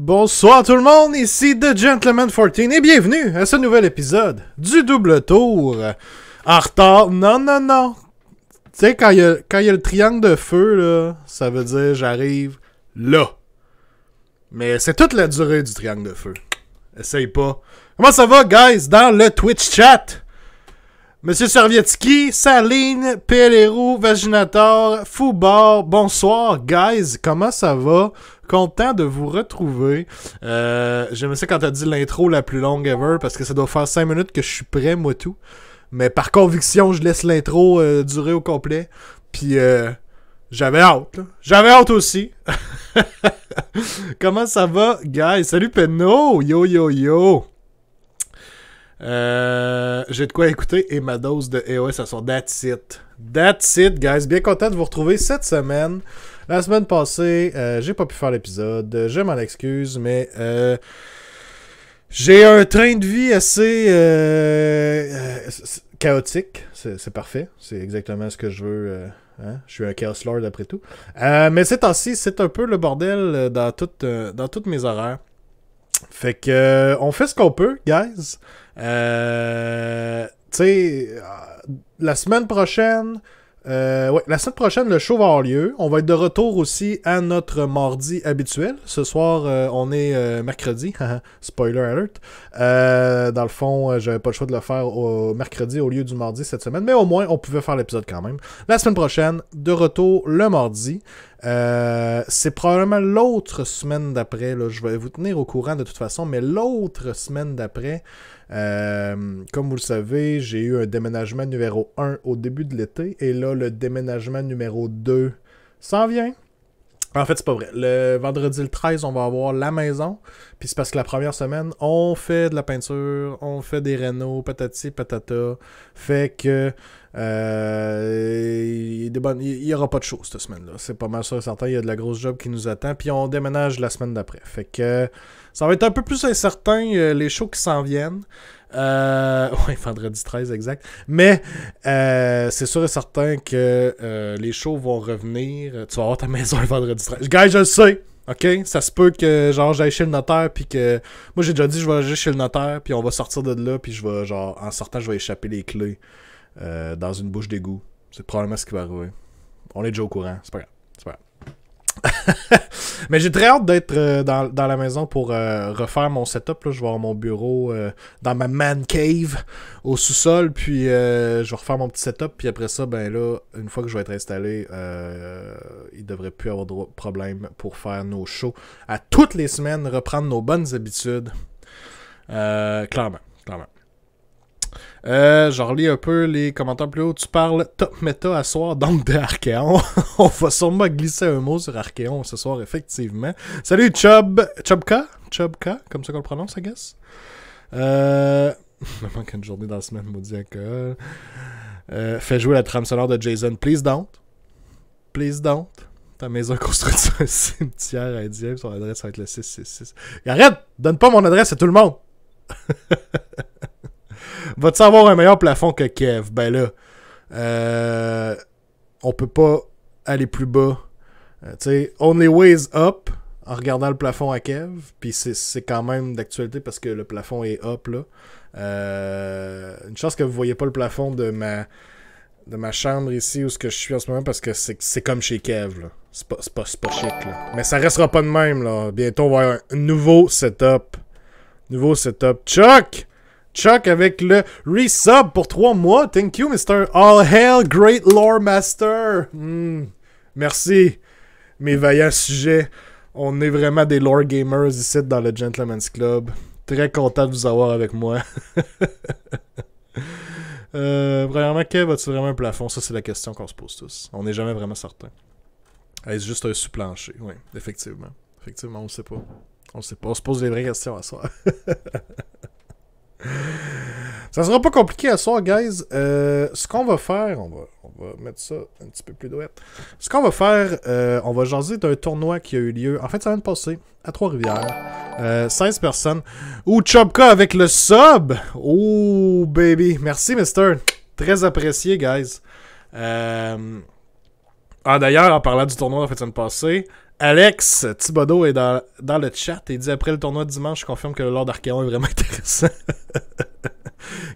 Bonsoir tout le monde, ici The Gentleman 14 et bienvenue à ce nouvel épisode du double tour. En retard, non. Tu sais, quand il y a le triangle de feu, là, ça veut dire j'arrive là. Mais c'est toute la durée du triangle de feu. Essaye pas. Comment ça va, guys, dans le Twitch chat? Monsieur Servietski, Saline, Pellerou, Vaginator, Foubar, bonsoir, guys, comment ça va? Content de vous retrouver. J'aime ça quand t'as dit l'intro la plus longue ever, parce que ça doit faire 5 minutes que je suis prêt, moi tout. Mais par conviction, je laisse l'intro durer au complet. Puis, j'avais hâte, là. J'avais hâte aussi. Comment ça va, guys? Salut, Penno! Yo! J'ai de quoi écouter et ma dose de EOS à son That's it, guys. Bien content de vous retrouver cette semaine. La semaine passée, j'ai pas pu faire l'épisode. Je m'en excuse, mais j'ai un train de vie assez chaotique. C'est parfait. C'est exactement ce que je veux. Hein? Je suis un Chaos Lord après tout. Mais ces temps-ci, c'est un peu le bordel dans toutes mes horaires. Fait que on fait ce qu'on peut, guys. Tu sais, la semaine prochaine, le show va avoir lieu. On va être de retour aussi à notre mardi habituel. Ce soir, on est mercredi. Spoiler alert. Dans le fond, j'avais pas le choix de le faire au mercredi au lieu du mardi cette semaine. Mais au moins, on pouvait faire l'épisode quand même. La semaine prochaine, de retour le mardi. C'est probablement l'autre semaine d'après. Là, je vais vous tenir au courant de toute façon. Mais l'autre semaine d'après... comme vous le savez, j'ai eu un déménagement numéro 1 au début de l'été et là le déménagement numéro 2 s'en vient. En fait, c'est pas vrai. Le vendredi le 13, on va avoir la maison. Puis c'est parce que la première semaine, on fait de la peinture, on fait des rénaux, patati patata. Fait que il y aura pas de show cette semaine-là. C'est pas mal sûr et certain. Il y a de la grosse job qui nous attend. Puis on déménage la semaine d'après. Fait que ça va être un peu plus incertain les shows qui s'en viennent. Ouais, vendredi 13, exact. Mais c'est sûr et certain que les shows vont revenir. Tu vas avoir ta maison le vendredi 13. Guys, je le sais. OK? Ça se peut que genre j'aille chez le notaire puis que... Moi, j'ai déjà dit je vais aller chez le notaire puis on va sortir de là puis je vais genre... En sortant, je vais échapper les clés dans une bouche d'égout. C'est probablement ce qui va arriver. On est déjà au courant. C'est pas grave. Mais j'ai très hâte d'être dans la maison pour refaire mon setup. Là. Je vais avoir mon bureau dans ma man cave au sous-sol. Puis je vais refaire mon petit setup. Puis après ça, ben là, une fois que je vais être installé, il devrait plus avoir de problème pour faire nos shows à toutes les semaines, reprendre nos bonnes habitudes. Clairement. Je relis un peu les commentaires plus haut. Tu parles top méta à soir, donc de Archeon. On va sûrement glisser un mot sur Archeon ce soir, effectivement. Salut Chubka, comme ça qu'on le prononce, I guess. Il me manque une journée dans la semaine, maudit alcool. Fais jouer la trame sonore de Jason. Please don't. Ta maison construite sur un cimetière indien, son adresse va être le 666. Et arrête! Donne pas mon adresse à tout le monde! Va-tu avoir un meilleur plafond que Kev? Ben là, on peut pas aller plus bas. Tu sais, only ways up, en regardant le plafond à Kev. Puis c'est quand même d'actualité parce que le plafond est up, là. Une chance que vous voyez pas le plafond de ma chambre ici où ce que je suis en ce moment parce que c'est comme chez Kev, là. C'est pas chic, là. Mais ça restera pas de même, là. Bientôt, on va avoir un nouveau setup. Chuck avec le resub pour 3 mois. Thank you, Mr. All Hail Great Lore Master. Merci, mes vaillants sujets. On est vraiment des lore gamers ici dans le Gentleman's Club. Très content de vous avoir avec moi. Premièrement, Kev, as-tu vraiment un plafond? Ça, c'est la question qu'on se pose tous. On n'est jamais vraiment certain. Est-ce juste un sous-plancher? Oui, effectivement. Effectivement, on le sait pas. On se pose les vraies questions à soi. Ça sera pas compliqué à soir, guys. Ce qu'on va faire, on va mettre ça un petit peu plus douette. Ce qu'on va faire, on va jaser d'un tournoi qui a eu lieu en fait ça vient de passer à Trois-Rivières. 16 personnes. Ou Chubka avec le sub. Oh baby. Merci, Mister. Très apprécié, guys. D'ailleurs, en parlant du tournoi en fait ça vient de passer, Alex Thibodeau est dans le chat et dit après le tournoi de dimanche, je confirme que le lore d'Archéon est vraiment intéressant.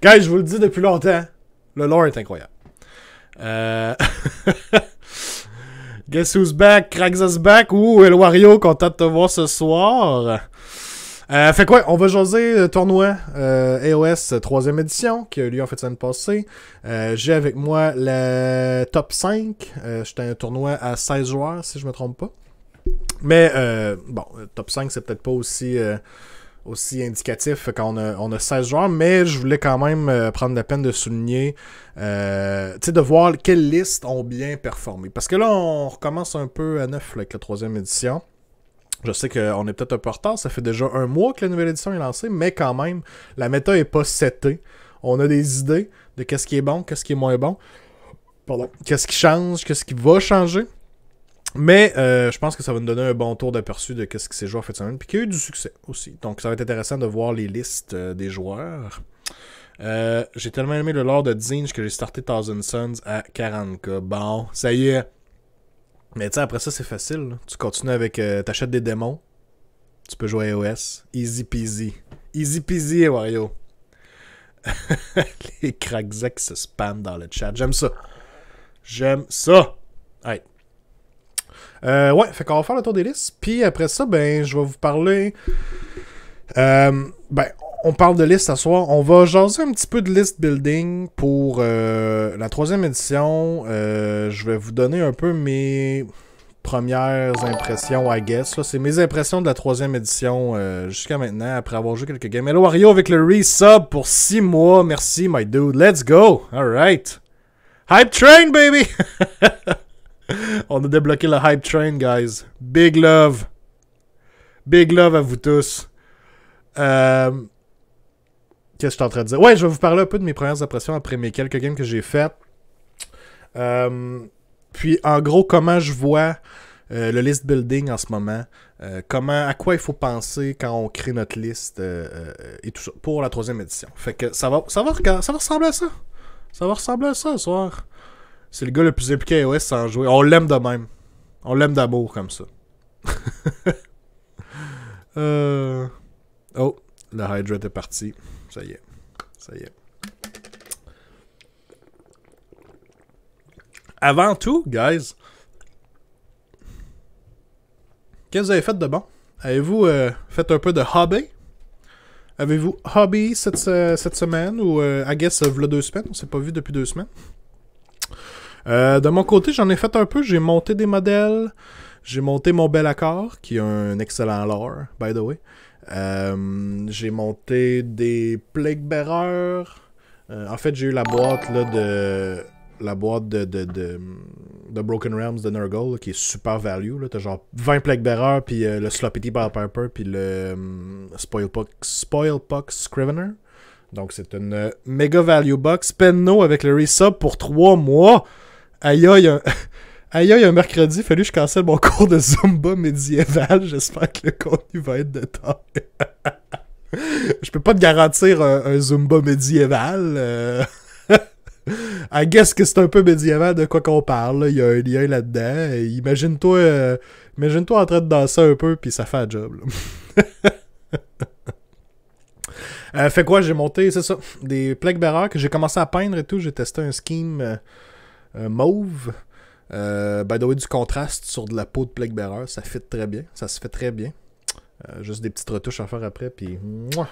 Guys, je vous le dis depuis longtemps, le lore est incroyable. Guess who's back? Kraxus back? Ouh, El Wario, content de te voir ce soir. Fait quoi, on va jaser le tournoi AOS 3e édition qui a eu lieu en fait semaine passée. J'ai avec moi le top 5. C'était un tournoi à 16 joueurs, si je me trompe pas. Mais, bon, top 5, c'est peut-être pas aussi indicatif quand on a 16 joueurs, mais je voulais quand même prendre la peine de souligner, de voir quelles listes ont bien performé. Parce que là, on recommence un peu à neuf là, avec la 3e édition. Je sais qu'on est peut-être un peu en retard, ça fait déjà un mois que la nouvelle édition est lancée, mais quand même, la méta est pas setée. On a des idées de qu'est-ce qui est bon, qu'est-ce qui est moins bon. Pardon. Qu'est-ce qui change, qu'est-ce qui va changer. Mais je pense que ça va nous donner un bon tour d'aperçu de qu'est-ce qui s'est joué en fait semaine, puis qu'il y a eu du succès aussi. Donc ça va être intéressant de voir les listes des joueurs. J'ai tellement aimé le lore de Zinj que j'ai starté Thousand Suns à 40k. Bon, ça y est. Mais tu sais, après ça, c'est facile. Là. Tu continues avec... t'achètes des démons. Tu peux jouer à iOS. Easy peasy. Easy peasy, Wario. Les Kraxus se spamment dans le chat. J'aime ça. J'aime ça. Hey. Ouais, fait qu'on va faire le tour des listes. Puis après ça, ben, je vais vous parler... on parle de listes ce soir. On va jaser un petit peu de list building pour la 3e édition. Je vais vous donner un peu mes premières impressions, I guess. C'est mes impressions de la 3e édition jusqu'à maintenant, après avoir joué quelques games. Hello Wario avec le resub pour 6 mois. Merci, my dude. Let's go. Alright. Hype train, baby! On a débloqué le hype train, guys. Big love. Big love à vous tous. Qu'est-ce que je suis en train de dire? Ouais, je vais vous parler un peu de mes premières impressions après mes quelques games que j'ai faites. Puis, en gros, comment je vois le list building en ce moment. À quoi il faut penser quand on crée notre liste et tout ça pour la 3e édition. Fait que ça va ressembler à ça. Ça va ressembler à ça ce soir. C'est le gars le plus impliqué à iOS sans jouer. On l'aime de même. On l'aime d'amour comme ça. Oh, le Hydrate est parti. Ça y est. Ça y est. Avant tout, guys, qu'est-ce que vous avez fait de bon? Avez-vous fait un peu de hobby? Avez-vous hobby cette semaine? Ou, I guess, v'là 2 semaines? On s'est pas vu depuis 2 semaines. De mon côté, j'en ai fait un peu. J'ai monté des modèles. J'ai monté mon bel accord, qui a un excellent lore, by the way. J'ai monté des Plague Bearers. En fait, j'ai eu la boîte là, de Broken Realms de Nurgle, là, qui est super value. T'as genre 20 Plague Bearers, puis le Sloppity Piper, puis le Spoilpox Scrivener. Donc c'est une méga value box. Penno avec le resub pour 3 mois. Aïe aïe, un mercredi, fallu que je cancelle mon cours de Zumba médiéval. J'espère que le contenu va être de temps. Je peux pas te garantir un Zumba médiéval. I guess que c'est un peu médiéval de quoi qu'on parle. Là. Il y a un lien là-dedans. Imagine-toi en train de danser un peu, puis ça fait un job. Fait quoi, j'ai monté, c'est ça, des Plague Bearers que j'ai commencé à peindre et tout. J'ai testé un scheme mauve. By the way, du contraste sur de la peau de Plague Bearer, ça fit très bien. Ça se fait très bien. Juste des petites retouches à faire après, puis... ouais,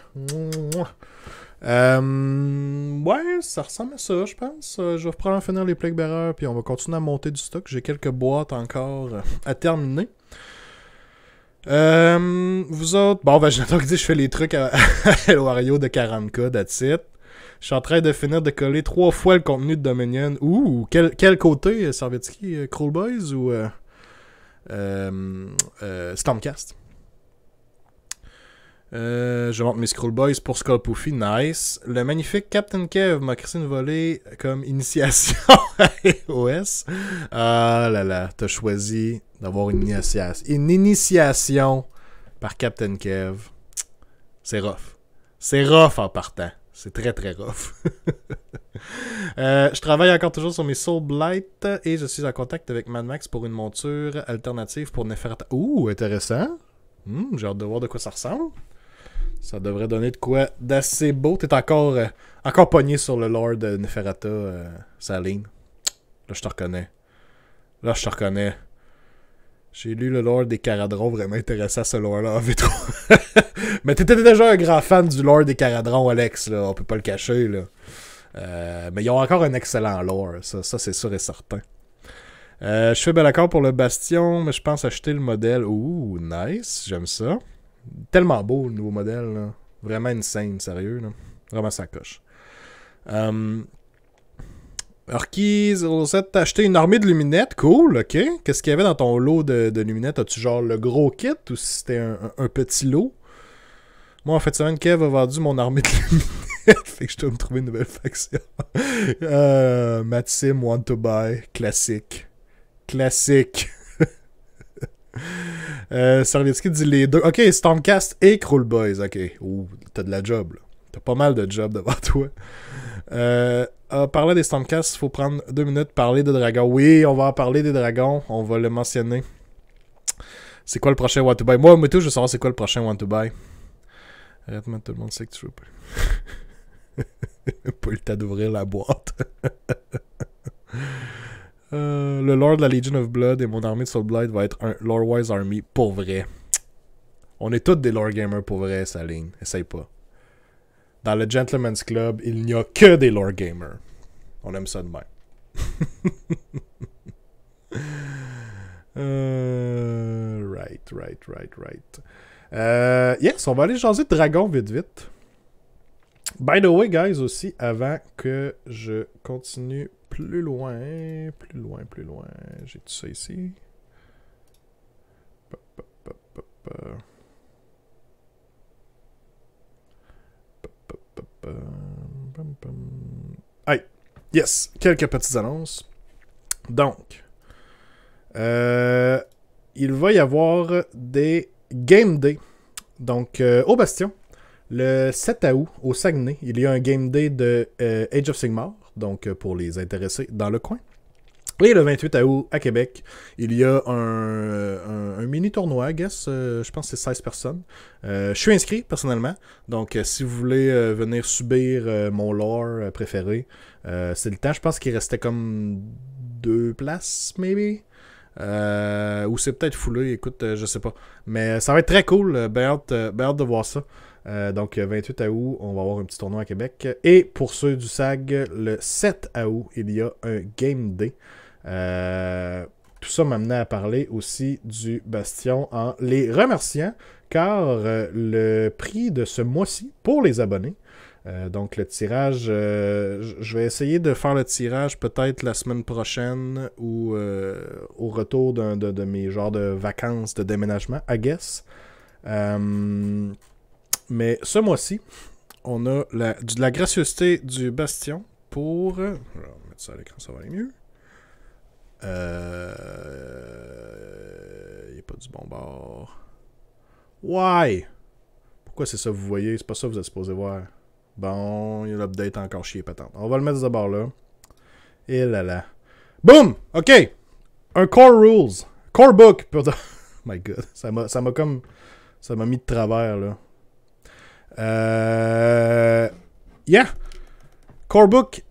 ça ressemble à ça, je pense. Je vais probablement finir les Plague Bearers, puis on va continuer à monter du stock. J'ai quelques boîtes encore à terminer. Vous autres... Bon, ben, j'ai donc dit je fais les trucs à Wario de 40k, that's it. Je suis en train de finir de coller 3 fois le contenu de Dominion. Ouh, quel côté, Servetski? Cruel Boys ou Stormcast? Je montre mes Scroll Boys pour Skullpoofy, nice. Le magnifique Captain Kev m'a crissé une volée comme initiation à iOS. Ah là là, t'as choisi d'avoir une initiation par Captain Kev. C'est rough. C'est rough en partant. C'est très très rough. Je travaille encore toujours sur mes Soul Blight et je suis en contact avec Mad Max pour une monture alternative pour Neferata. Ouh, intéressant. J'ai hâte de voir de quoi ça ressemble. Ça devrait donner de quoi d'assez beau. T'es encore pogné sur le lore de Neferata, Saline. Là, je te reconnais. Là, je te reconnais. J'ai lu le lore des Caradrons, vraiment intéressant ce lore-là en V3. Mais t'étais déjà un grand fan du lore des Caradrons, Alex, là. On peut pas le cacher, là. Mais ils ont encore un excellent lore, ça c'est sûr et certain. Je fais bel accord pour le Bastion, mais je pense acheter le modèle. Ouh, nice, j'aime ça. Tellement beau le nouveau modèle, là. Vraiment insane, sérieux, là. Vraiment ça coche. Orkies, Rosette, t'as acheté une armée de luminettes, cool, ok. Qu'est-ce qu'il y avait dans ton lot de luminettes? As-tu genre le gros kit ou si c'était un petit lot? Moi, en fait, semaine, Kev a vendu mon armée de luminettes, fait que je dois me trouver une nouvelle faction. Matsim, Want to Buy, classique. Classique. Servietsky dit les deux. Ok, Stormcast et Cruel Boys, ok. Ouh, t'as de la job, là. T'as pas mal de job devant toi. Parler des Stormcast, il faut prendre 2 minutes pour parler des dragons. Oui, on va en parler des dragons. On va le mentionner. C'est quoi le prochain Want to Buy? Moi, tout, je veux savoir c'est quoi le prochain Want to Buy. Arrête-moi, tout le monde sait que tu veux pas. Pas eu le temps d'ouvrir la boîte. Le Lord de la Legion of Blood et mon armée de Soul Blight va être un Lore-wise Army pour vrai. On est tous des Lore Gamers pour vrai, Saline. Essaye pas. Dans le Gentleman's Club, il n'y a que des Lore Gamers. On aime ça de même. Right. Yes, on va aller jaser de dragon vite. By the way, guys, aussi, avant que je continue plus loin. J'ai tout ça ici. Hey, yes, quelques petites annonces. Donc, il va y avoir des Game Day. Donc, au Bastion, le 7 août, au Saguenay, il y a un Game Day de Age of Sigmar, donc pour les intéressés dans le coin. Et le 28 août, à Québec, il y a un mini-tournoi, I guess. Je pense que c'est 16 personnes. Je suis inscrit, personnellement. Donc, si vous voulez venir subir mon lore préféré, c'est le temps. Je pense qu'il restait comme 2 places, maybe. Ou c'est peut-être foulé, écoute, je sais pas. Mais ça va être très cool. Ben hâte de voir ça. Donc, 28 août, on va avoir un petit tournoi à Québec. Et pour ceux du SAG, le 7 août, il y a un Game Day. Tout ça m'amenait à parler aussi du Bastion en les remerciant, car le prix de ce mois-ci pour les abonnés, donc le tirage, je vais essayer de faire le tirage peut-être la semaine prochaine ou au retour de mes genres de vacances de déménagement, I guess. Mais ce mois-ci, on a de la gracieuseté du Bastion pour... Je vais mettre ça à l'écran, ça va aller mieux. Il n'y a pas du bon bord. Why? Pourquoi c'est ça vous voyez? C'est pas ça que vous êtes supposé voir. Bon, il y a l'update encore chier patente. On va le mettre de ce bord-là. Et là là. Boom! OK! Un Core Rules. Core Book. Pardon. Oh my God. Ça m'a comme... Ça m'a mis de travers, là. Yeah! Core Book,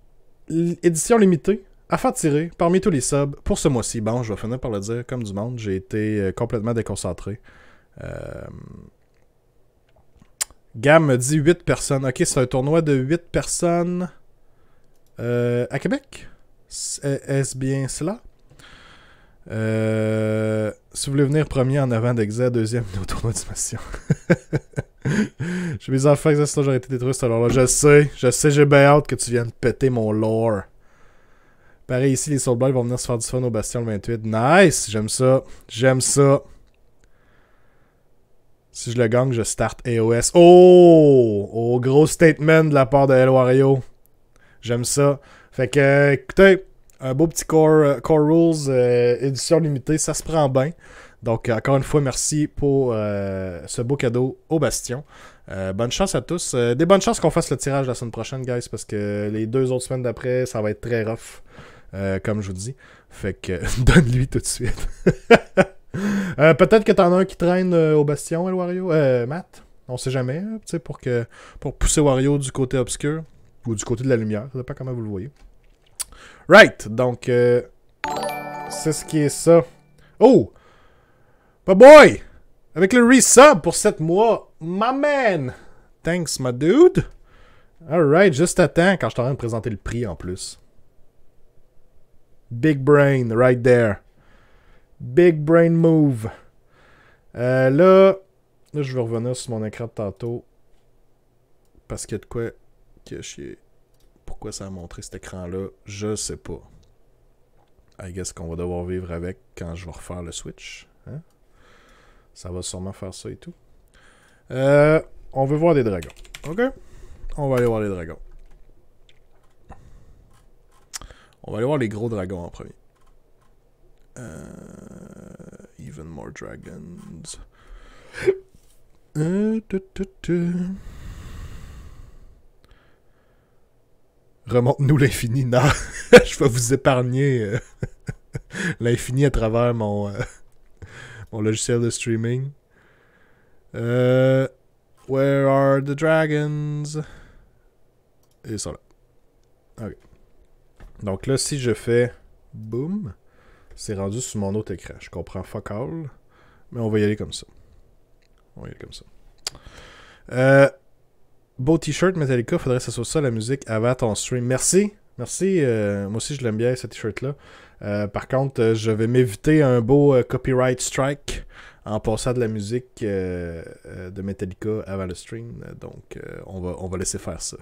édition limitée, à faire tirer parmi tous les subs pour ce mois-ci. Bon, je vais finir par le dire comme du monde. J'ai été complètement déconcentré. Gam me dit 8 personnes. Ok, c'est un tournoi de 8 personnes à Québec. Est-ce bien cela? Si vous voulez venir premier en avant d'Exa, deuxième au tournoi d'animation. J'ai mes enfants que ça, j'aurais été détruit ce lore-là. Je sais, j'ai bien hâte que tu viennes péter mon lore. Pareil ici, les Soul Blight vont venir se faire du fun au Bastion le 28. Nice, j'aime ça. Si je le gagne, je start AOS. Oh, gros statement de la part de El Wario. J'aime ça. Fait que, écoutez, un beau petit Core Rules édition limitée, ça se prend bien. Donc, encore une fois, merci pour ce beau cadeau au Bastion. Bonne chance à tous. Des bonnes chances qu'on fasse le tirage la semaine prochaine, guys, parce que les 2 autres semaines d'après, ça va être très rough, comme je vous dis. Fait que, donne-lui tout de suite. Peut-être que t'en as un qui traîne au Bastion, le Wario. Matt, on sait jamais, tu sais, pour pousser Wario du côté obscur, ou du côté de la lumière, ça dépend comment vous le voyez. Right, donc, c'est ce qui est ça. Oh! But boy! Avec le resub pour 7 mois. My man! Thanks, my dude. Alright, juste à temps quand je suis en train de présenter le prix en plus. Big brain, right there. Big brain move. Là, je vais revenir sur mon écran de tantôt. Parce qu'il y a de quoi que chier. Pourquoi ça a montré cet écran-là? Je sais pas. I guess qu'on va devoir vivre avec quand je vais refaire le Switch. Hein? Ça va sûrement faire ça et tout. On veut voir des dragons. OK? On va aller voir les dragons. On va aller voir les gros dragons en premier. Even more dragons. Remonte-nous l'infini. Non, je vais vous épargner l'infini à travers mon logiciel de streaming. Where are the dragons? Et ça là. Ok. Donc là, si je fais boom, c'est rendu sur mon autre écran. Je comprends fuck all, mais on va y aller comme ça. On va y aller comme ça. Beau t-shirt Metallica, faudrait que ça soit ça la musique avant ton stream. Merci. Merci. Moi aussi, je l'aime bien, ce t-shirt-là. Par contre, je vais m'éviter un beau copyright strike en passant de la musique de Metallica avant le stream. Donc, on va laisser faire ça.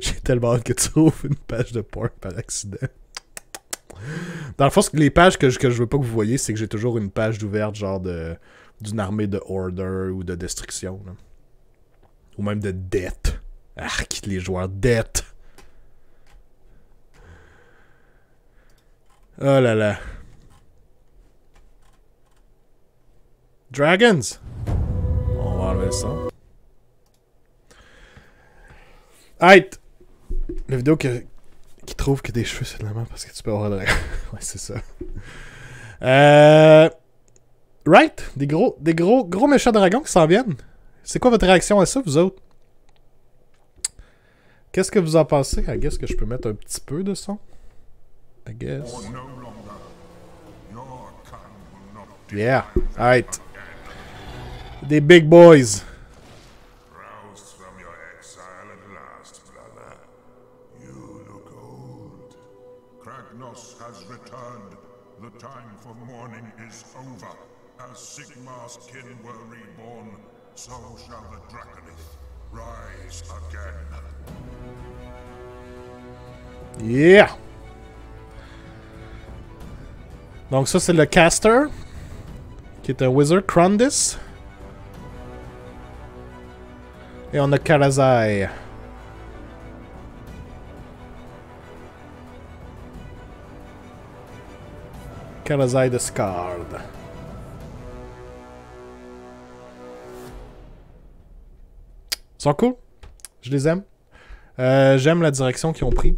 J'ai tellement hâte que tu trouves une page de porn par accident. Dans le fond, les pages que je veux pas que vous voyez, c'est que j'ai toujours une page d'ouverte, genre d'une armée de order ou de destruction. Là. Ou même de death. Arc, les joueurs death. Oh là là. Dragons. On va enlever ça. Right. La vidéo qui trouve que des cheveux, c'est de la merde parce que tu peux avoir un dragon. Ouais, c'est ça. Right. Des gros méchants dragons qui s'en viennent. C'est quoi votre réaction à ça, vous autres? Qu'est-ce que vous en pensez? I guess que je peux mettre un petit peu de son. I guess. Yeah. Alright. Des big boys. Roused from your exile at last, brother. You look old. Kragnos has returned. The time for mourning is over. As Sigmar's kin were reborn, so shall the Draconith rise again. Yeah! Donc ça, c'est le caster, qui est un wizard, Krondis. Et on a Karazai. Karazai de Skard. Ils sont cool. Je les aime. J'aime la direction qu'ils ont pris.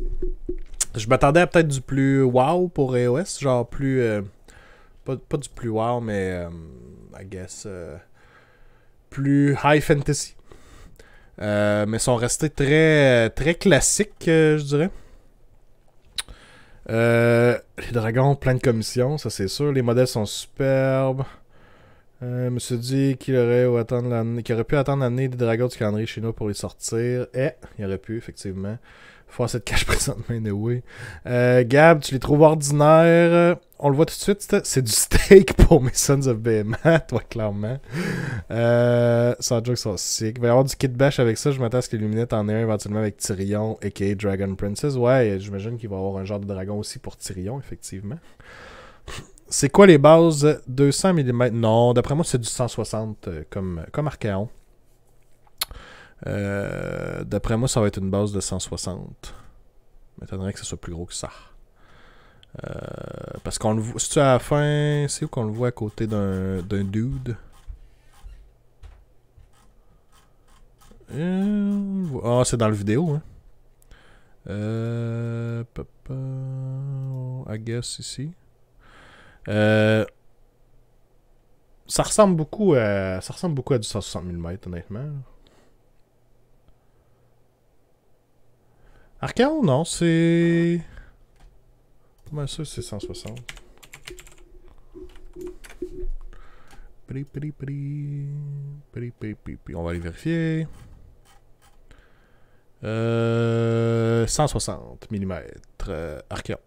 Je m'attendais à peut-être du plus wow pour EOS. Genre plus... pas du plus wow, mais... I guess... plus high fantasy. Mais sont restés très classiques, je dirais. Les dragons, plein de commissions, ça c'est sûr. Les modèles sont superbes. Je me suis dit qu'il aurait pu attendre l'année des dragons du calendrier chinois pour les sortir. Il aurait pu, effectivement. Faut cette cache présentement, anyway. Gab, tu les trouves ordinaires. On le voit tout de suite, c'est du steak pour mes Sons of Behemoth, toi, clairement. Sans joke, sont sick. Il va y avoir du kit bash avec ça. Je m'attends à ce que Luminette en ait un éventuellement avec Tyrion, a.k.a. Dragon Princess. Ouais, j'imagine qu'il va y avoir un genre de dragon aussi pour Tyrion, effectivement. C'est quoi les bases? 200 mm? Non, d'après moi, c'est du 160 comme Archaon. D'après moi, ça va être une base de 160. M'étonnerait que ce soit plus gros que ça. Parce qu'on le voit. C'est-tu à la fin? C'est où qu'on le voit à côté d'un dude? Ah, c'est dans la vidéo, hein. I guess ici. Ça ressemble beaucoup à du 160 mm, honnêtement. Arcane, non, c'est... Comment ça, c'est 160? On va aller vérifier. 160 mm Arcane.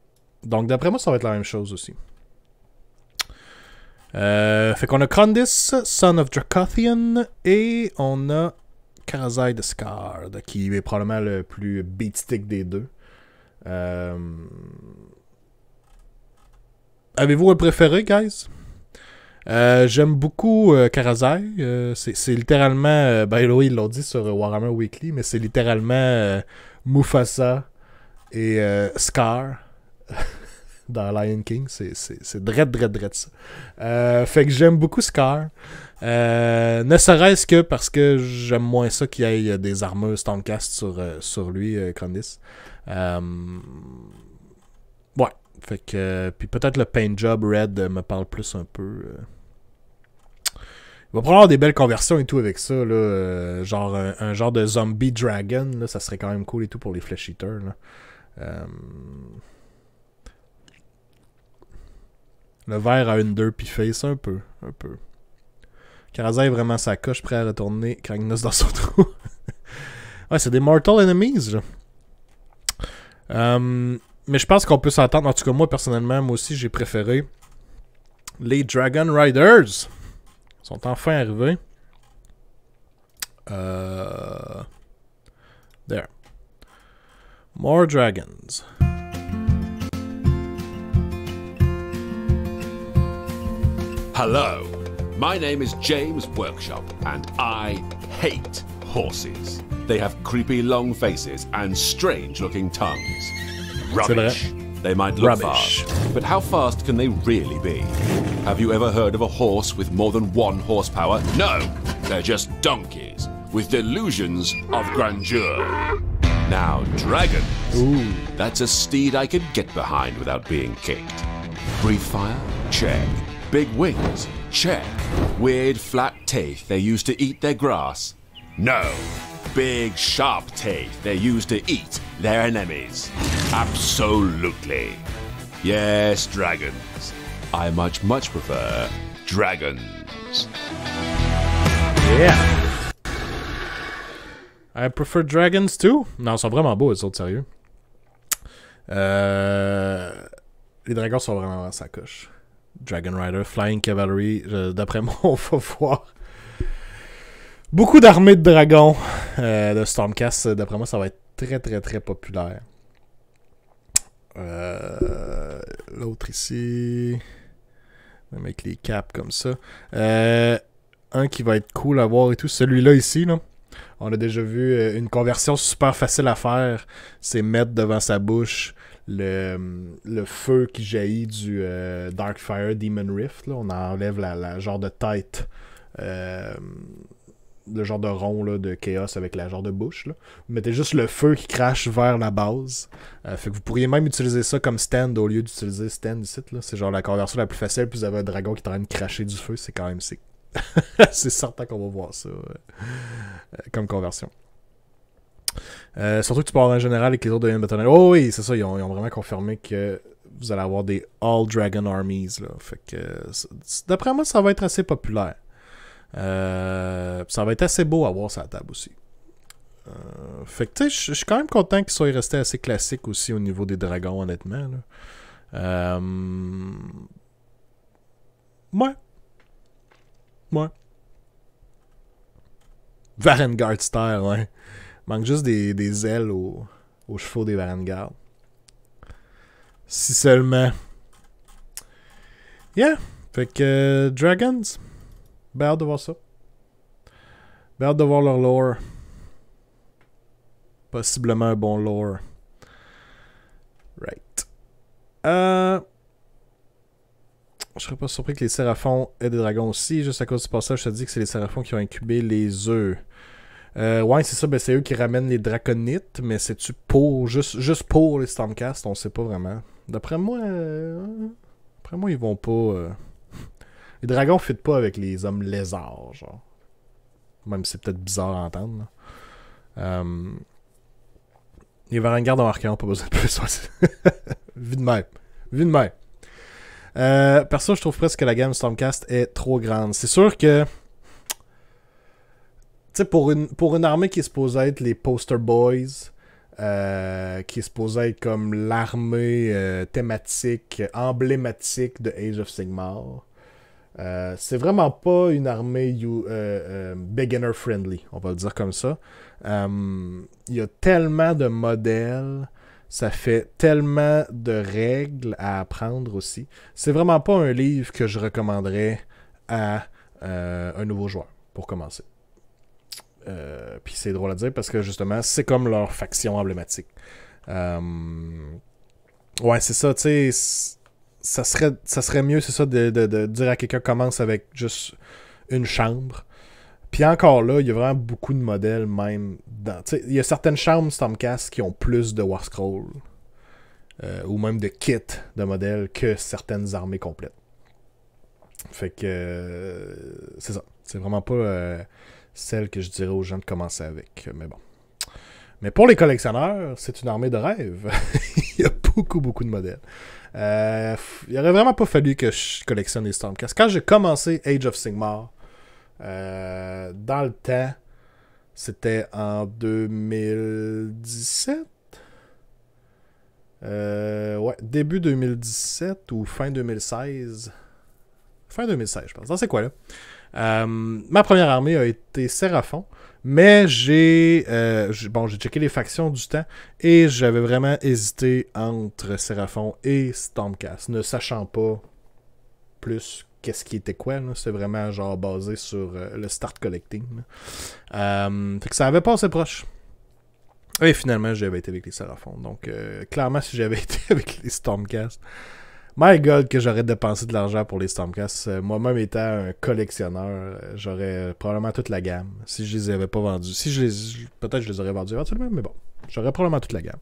Donc, d'après moi, ça va être la même chose aussi. Fait qu'on a Krondys, Son of Dracothian, et on a Karazai the Scarred, qui est probablement le plus beatstick des deux. Avez-vous un préféré, guys? J'aime beaucoup Karazai. C'est littéralement... ben oui, ils l'ont dit sur Warhammer Weekly, mais c'est littéralement Mufasa et Scar dans Lion King. C'est dread ça. Fait que j'aime beaucoup Scar. Ne serait-ce que parce que j'aime moins ça qu'il y ait des armures Stormcast sur lui, Krondys. Ouais. Fait que... puis peut-être le paint job Red me parle plus un peu. Il va probablement avoir des belles conversions et tout avec ça. Là, genre un genre de zombie dragon. Là, ça serait quand même cool et tout pour les Flesh Eaters. Le vert a une derpy face un peu. Karazai est vraiment sa coche, prêt à retourner Kragnos dans son trou. Ouais, c'est des Mortal Enemies. Mais je pense qu'on peut s'entendre. En tout cas, moi, personnellement, moi aussi, j'ai préféré les Dragon Riders. Ils sont enfin arrivés. There. More dragons. Hello, my name is James Workshop, and I hate horses. They have creepy long faces and strange-looking tongues. Rubbish. They might look fast, but how fast can they really be? Have you ever heard of a horse with more than 1 horsepower? No, they're just donkeys with delusions of grandeur. Now, dragons. Ooh. That's a steed I could get behind without being kicked. Breathe fire? Check. Big wings? Check. Weird flat teeth they use to eat their grass? No. Big sharp teeth they use to eat their enemies? Absolutely. Yes, dragons. I much prefer dragons. Yeah. I prefer dragons too. Non, ils sont vraiment beaux, eux autres, sérieux. Les dragons sont vraiment sa coche. Dragon Rider, Flying Cavalry, d'après moi, on va voir beaucoup d'armées de dragons de Stormcast. D'après moi, ça va être très populaire. L'autre ici, même avec les caps comme ça. Un qui va être cool à voir et tout, celui-là ici, là. On a déjà vu une conversion super facile à faire. C'est mettre devant sa bouche le feu qui jaillit du Darkfire Demon Rift. Là. On enlève la genre de tête, le genre de rond là, de Chaos avec la genre de bouche. Là. Vous mettez juste le feu qui crache vers la base. Fait que vous pourriez même utiliser ça comme stand au lieu d'utiliser stand ici. Là. C'est genre la conversion la plus facile. Puis vous avez un dragon qui est en train de cracher du feu. C'est quand même sick. C'est certain qu'on va voir ça comme conversion. Surtout que tu peux avoir un général et que les autres deviennent bâtonnels. Oh oui, c'est ça, ils ont vraiment confirmé que vous allez avoir des All Dragon Armies. Là. Fait que d'après moi, ça va être assez populaire. Ça va être assez beau à voir sur la table aussi. Fait que tu sais, je suis quand même content qu'ils soient restés assez classiques aussi au niveau des dragons, honnêtement. Là. Ouais. Varengard style, ouais. Manque juste des ailes aux chevaux des Varengard. Si seulement. Yeah. Fait que Dragons. Ben hâte de voir ça. Ben hâte de voir leur lore. Possiblement un bon lore. Right. Je serais pas surpris que les Séraphons aient des dragons aussi. Juste à cause du passage, je te dis que c'est les Séraphons qui ont incubé les œufs. Ouais, c'est ça, ben c'est eux qui ramènent les draconites, mais c'est-tu pour juste pour les Stormcast, on sait pas vraiment. D'après moi, ils vont pas. Les dragons fit pas avec les hommes lézards, genre. Même si c'est peut-être bizarre à entendre. Les Varanguards ont marqué, on n'a pas besoin de plus. Vu de même. Perso, je trouve presque que la gamme Stormcast est trop grande. C'est sûr que tu sais, pour une armée qui est supposée être les poster boys, qui est supposée être comme l'armée thématique, emblématique de Age of Sigmar, c'est vraiment pas une armée beginner friendly, on va le dire comme ça. Il y a tellement de modèles, ça fait tellement de règles à apprendre aussi. C'est vraiment pas un livre que je recommanderais à un nouveau joueur, pour commencer. Puis c'est drôle à dire parce que justement, c'est comme leur faction emblématique. Ouais, c'est ça, tu sais. Ça serait mieux, c'est ça, de dire à quelqu'un commence avec juste une chambre. Puis encore là, il y a vraiment beaucoup de modèles, même. Il y a certaines chambres Stormcast qui ont plus de War Scroll ou même de kits de modèles que certaines armées complètes. Fait que c'est ça. C'est vraiment pas celle que je dirais aux gens de commencer avec. Mais bon. Mais pour les collectionneurs, c'est une armée de rêve. Il y a beaucoup de modèles. Il aurait vraiment pas fallu que je collectionne les Stormcast. Quand j'ai commencé Age of Sigmar, dans le temps, c'était en 2017. Ouais, début 2017 ou fin 2016. Fin 2016, je pense. C'est quoi là? Ma première armée a été Séraphon. Mais j'ai checké les factions du temps et j'avais vraiment hésité entre Séraphon et Stormcast, ne sachant pas plus qu'est-ce qui était quoi. C'était vraiment genre basé sur le start collecting. Fait que ça avait pas assez proche. Et finalement, j'avais été avec les Séraphons. Donc, clairement, si j'avais été avec les Stormcast, my God, que j'aurais dépensé de l'argent pour les Stormcast. Moi-même étant un collectionneur, j'aurais probablement toute la gamme. Si je les avais pas vendus. Peut-être je les aurais vendus éventuellement, mais bon. J'aurais probablement toute la gamme.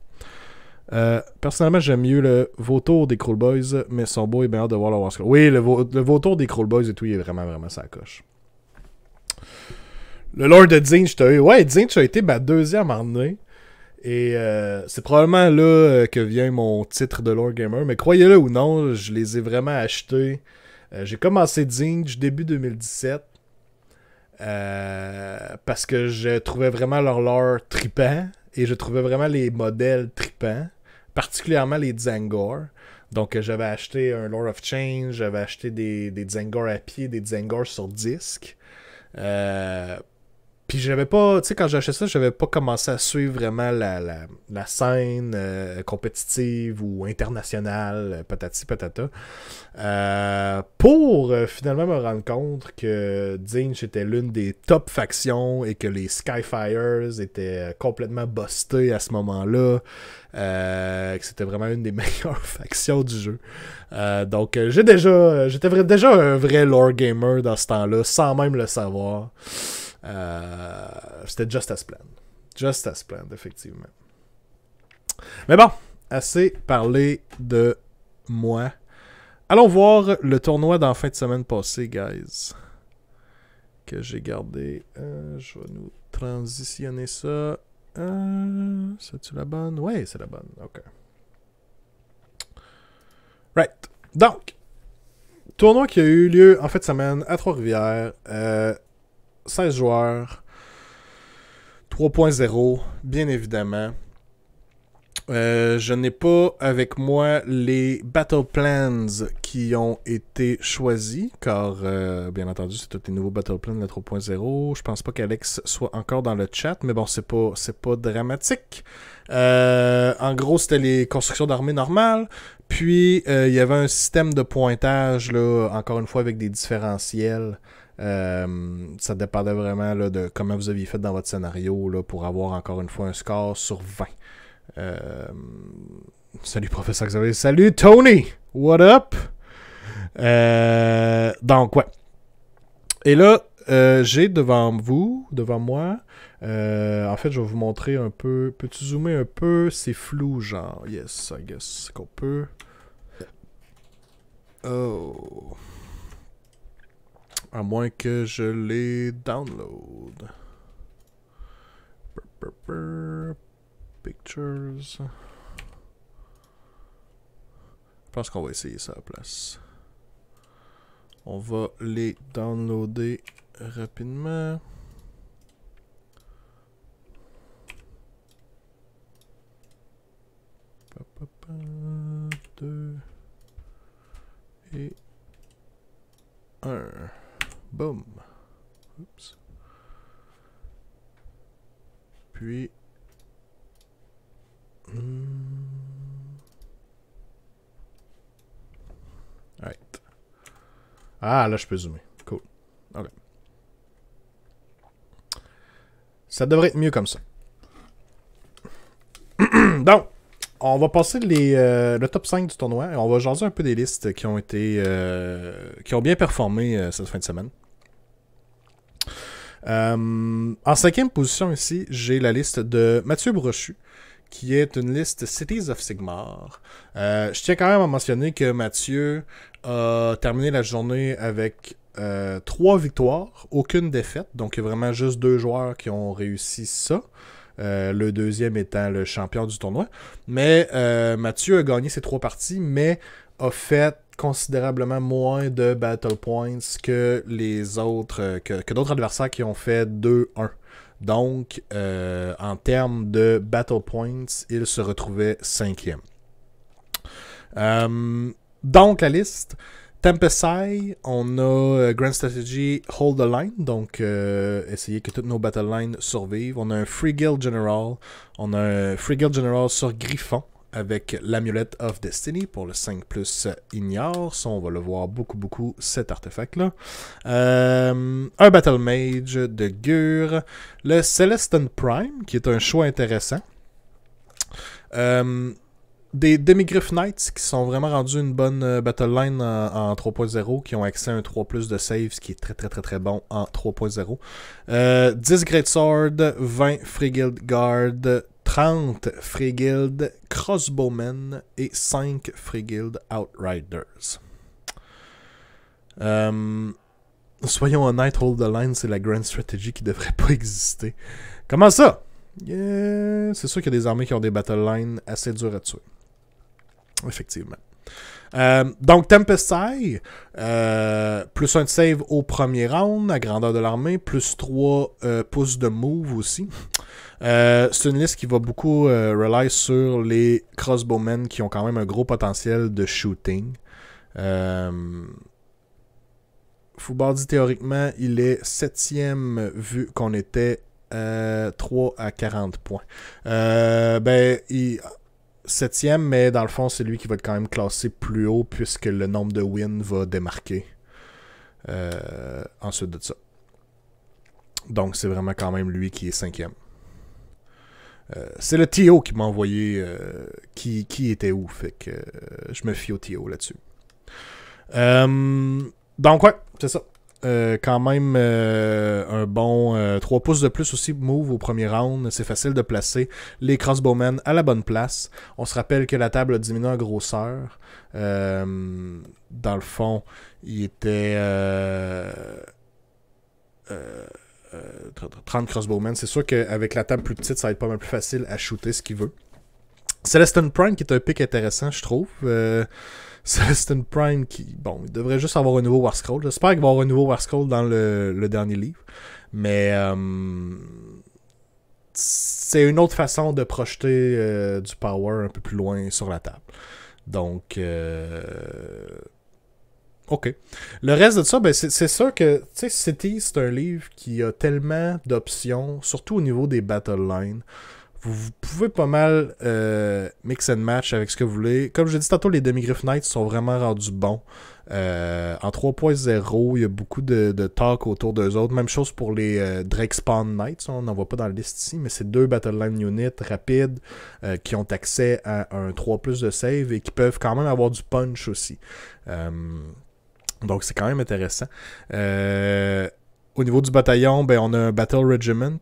Personnellement, j'aime mieux le vautour des Cruel Boys, mais son beau est bien hâte de voir le War Scroll. Oui, le vautour des Cruel Boys et tout, il est vraiment sa coche. Le Lord de Zinch, Zinch a été ma deuxième armée. Et c'est probablement là que vient mon titre de Lord Gamer. Mais croyez-le ou non, je les ai vraiment achetés. J'ai commencé Zinch début 2017. Parce que je trouvais vraiment leur lore trippant. Et je trouvais vraiment les modèles trippants. Particulièrement les Zangor. Donc j'avais acheté un Lore of Change. J'avais acheté des Zangor à pied, des Zangor sur disque. Puis j'avais pas, tu sais, quand j'ai acheté ça, j'avais pas commencé à suivre vraiment la scène compétitive ou internationale, patati patata. Pour finalement me rendre compte que Zinch était l'une des top factions et que les Skyfires étaient complètement bustés à ce moment-là. Que c'était vraiment une des meilleures factions du jeu. Donc j'étais déjà un vrai lore gamer dans ce temps-là, sans même le savoir. C'était Just as Planned. Just as Planned, effectivement. Mais bon, assez parlé de moi. Allons voir le tournoi d'en fin de semaine passée, guys. Que j'ai gardé. Je vais nous transitionner ça. C'est-tu la bonne? Ouais, c'est la bonne. OK. Right. Donc, tournoi qui a eu lieu en fin de semaine à Trois-Rivières. 16 joueurs, 3.0, bien évidemment. Je n'ai pas avec moi les Battle Plans qui ont été choisis, car, bien entendu, c'est tous les nouveaux Battle Plans de la 3.0. Je pense pas qu'Alex soit encore dans le chat, mais bon, c'est pas dramatique. En gros, c'était les constructions d'armées normales. Puis, il y avait un système de pointage, là, encore une fois, avec des différentiels. Ça dépendait vraiment là, de comment vous aviez fait dans votre scénario là, pour avoir encore une fois un score sur 20. Salut, professeur Xavier. Salut, Tony! What up? Donc, ouais. Et là, j'ai devant moi, en fait, je vais vous montrer un peu. Peux-tu zoomer un peu? C'est flou, genre. Yes, I guess qu'on peut. Oh. À moins que je les download. Pictures. Je pense qu'on va essayer ça à la place. On va les downloader rapidement. Deux et un. Boom. Oups. Puis... Alright. Ah, là, je peux zoomer. Cool. OK. Ça devrait être mieux comme ça. Donc, on va passer le top 5 du tournoi et on va jaser un peu des listes qui ont été... qui ont bien performé cette fin de semaine. En 5e position ici, j'ai la liste de Mathieu Brochu, qui est une liste Cities of Sigmar. Je tiens quand même à mentionner que Mathieu a terminé la journée avec 3 victoires, aucune défaite. Donc, il y a vraiment juste 2 joueurs qui ont réussi ça. Le deuxième étant le champion du tournoi. Mais Mathieu a gagné ses 3 parties, mais a fait considérablement moins de battle points que les autres, que d'autres adversaires qui ont fait 2-1. Donc, en termes de battle points, il se retrouvait 5e. Donc, la liste. Tempestai, on a Grand Strategy Hold the Line, donc essayer que toutes nos battle lines survivent. On a un Free Guild General, on a un Free Guild General sur Griffon avec l'Amulet of Destiny pour le 5+ Ignore. Ça, on va le voir beaucoup, cet artefact-là. Un Battle Mage de Gur. Le Celestin Prime, qui est un choix intéressant. Des Demigryph Knights qui sont vraiment rendus une bonne battle line en 3.0, qui ont accès à un 3+ de save, ce qui est très bon en 3.0. 10 Greatsword, 20 Free Guild Guard, 30 Free Guild Crossbowmen et 5 Free Guild Outriders. Soyons honnêtes, Hold the Line, c'est la Grand Strategy qui devrait pas exister. Comment ça? Yeah. C'est sûr qu'il y a des armées qui ont des battle lines assez dures à tuer. Effectivement. Donc, Tempestai, plus 1 de save au premier round, à grandeur de l'armée, plus 3 pouces de move aussi. C'est une liste qui va beaucoup rely sur les crossbowmen qui ont quand même un gros potentiel de shooting. Foubardi, théoriquement, il est 7e vu qu'on était 3 à 40 points. 7e, mais dans le fond, c'est lui qui va être quand même classé plus haut puisque le nombre de wins va démarquer ensuite de ça. Donc, c'est vraiment quand même lui qui est 5e. C'est le TO qui m'a envoyé qui était où, fait que je me fie au TO là-dessus. Donc, ouais, c'est ça. Quand même un bon 3 pouces de plus aussi move au premier round. C'est facile de placer les crossbowmen à la bonne place. On se rappelle que la table a diminué en grosseur. Dans le fond, il était 30 crossbowmen. C'est sûr qu'avec la table plus petite, ça va être pas mal plus facile à shooter ce qu'il veut. Celestin Prime qui est un pick intéressant, je trouve. Celestin Prime qui, bon, il devrait juste avoir un nouveau War Scroll. J'espère qu'il va avoir un nouveau War Scroll dans le dernier livre. Mais c'est une autre façon de projeter du power un peu plus loin sur la table. Donc, ok. Le reste de ça, ben, c'est sûr que City, c'est un livre qui a tellement d'options, surtout au niveau des battle lines. Vous pouvez pas mal mix and match avec ce que vous voulez. Comme je l'ai dit tantôt, les Demi-Griff Knights sont vraiment rendus bons. En 3.0, il y a beaucoup de talk autour d'eux autres. Même chose pour les Drake Spawn Knights. On n'en voit pas dans la liste ici, mais c'est 2 Battle Line Units rapides qui ont accès à un 3+ de save et qui peuvent quand même avoir du punch aussi. Donc c'est quand même intéressant. Au niveau du bataillon, ben, on a un Battle Regiment,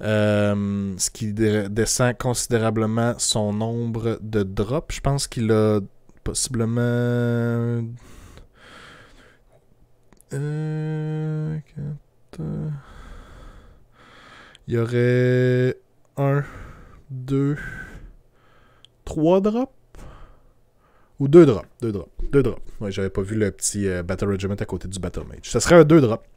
ce qui descend considérablement son nombre de drops. Je pense qu'il a possiblement... il y aurait 1, 2, 3 drops? Ou 2 drops. 2 drops. Ouais, j'avais pas vu le petit Battle Regiment à côté du Battle Mage. Ça serait un 2 drops.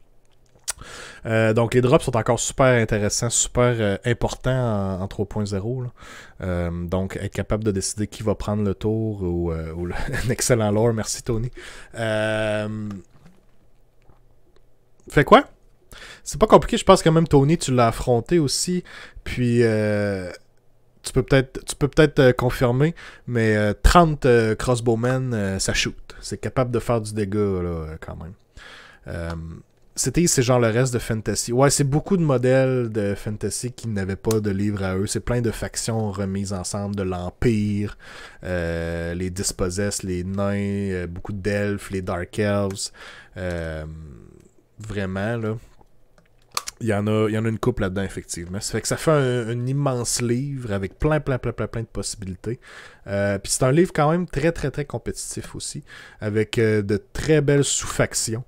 Donc les drops sont encore super intéressants, super importants en 3.0. Donc être capable de décider qui va prendre le tour ou un excellent lore, merci Tony. Fait quoi? C'est pas compliqué, je pense que même Tony, tu l'as affronté aussi. Puis tu peux peut-être confirmer, mais 30 crossbowmen, ça shoot. C'est capable de faire du dégât là, quand même. C'est genre le reste de Fantasy. Ouais, c'est beaucoup de modèles de Fantasy qui n'avaient pas de livre à eux. C'est plein de factions remises ensemble, de l'Empire, les Dispossessed, les nains, beaucoup d'elfes, les Dark Elves. Vraiment, là. Il y en a une couple là-dedans, effectivement. Ça fait que ça fait un immense livre avec plein de possibilités. Puis c'est un livre quand même très, très, très compétitif aussi, avec de très belles sous-factions.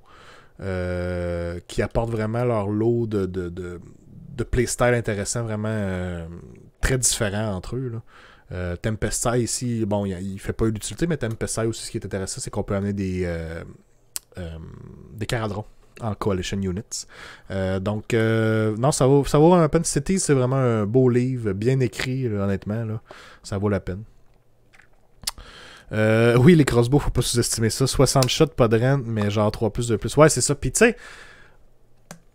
Qui apportent vraiment leur lot de playstyle intéressant, vraiment très différents entre eux. Tempestai ici, bon, il fait pas l'utilité, mais Tempestai aussi, ce qui est intéressant, c'est qu'on peut amener des Caradrons en Coalition Units. Donc, non, ça vaut vraiment la peine. City, c'est vraiment un beau livre, bien écrit, là, honnêtement. Là, ça vaut la peine. Oui, les crossbows, faut pas sous-estimer ça. 60 shots, pas de rend, mais genre 3+ de plus. Ouais, c'est ça. Puis tu sais,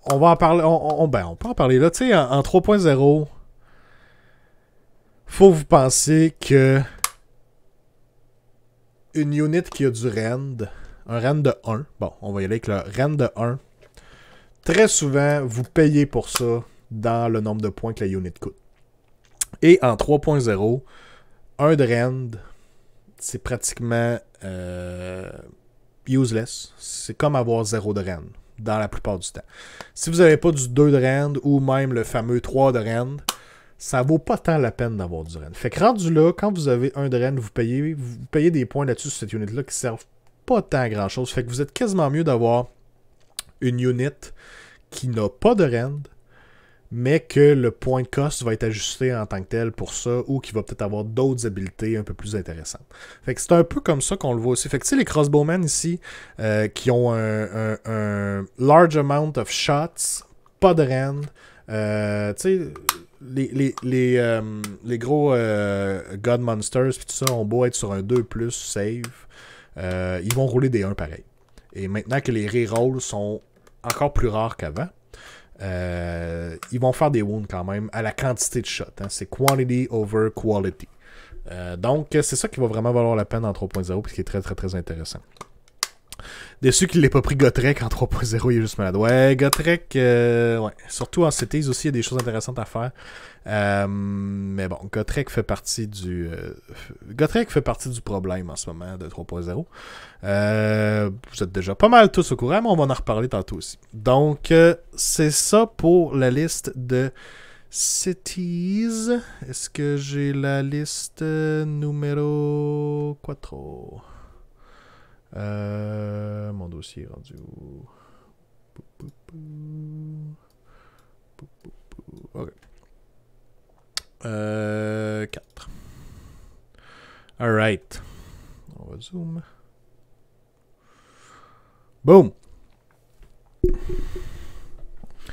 on va en parler. On peut en parler là. Tu sais, en 3.0, faut vous penser que une unit qui a du rend, un rend de 1, bon, on va y aller avec le rend de 1, très souvent, vous payez pour ça dans le nombre de points que la unit coûte. Et en 3.0, un de rend, c'est pratiquement useless. C'est comme avoir 0 de rend dans la plupart du temps. Si vous n'avez pas du 2 de rend ou même le fameux 3 de rend, ça vaut pas tant la peine d'avoir du rend. Fait que rendu là, quand vous avez un de rend, vous payez des points là-dessus sur cette unit-là qui servent pas tant à grand-chose. Fait que vous êtes quasiment mieux d'avoir une unit qui n'a pas de rend, mais que le point de cost va être ajusté en tant que tel pour ça, ou qui va peut-être avoir d'autres habiletés un peu plus intéressantes. Fait que c'est un peu comme ça qu'on le voit aussi. Fait que tu sais, les crossbowmen ici, qui ont un large amount of shots, pas de rend, tu sais, les gros God Monsters pis tout ça ont beau être sur un 2+ save, ils vont rouler des 1 pareil. Et maintenant que les rerolls sont encore plus rares qu'avant, ils vont faire des wounds quand même à la quantité de shots. Hein. C'est quantity over quality. Donc, c'est ça qui va vraiment valoir la peine en 3.0 puis qui est très très très intéressant. Déçu qu'il n'ait pas pris Gotrek en 3.0, il est juste malade. Ouais, Gotrek, ouais. Surtout en Cities aussi, il y a des choses intéressantes à faire. Mais bon, Gotrek fait partie du problème en ce moment de 3.0. Vous êtes déjà pas mal tous au courant, mais on va en reparler tantôt aussi. Donc, c'est ça pour la liste de Cities. Est-ce que j'ai la liste numéro 4? Mon dossier est rendu où? Ok. 4. Alright. On va zoom. Boom!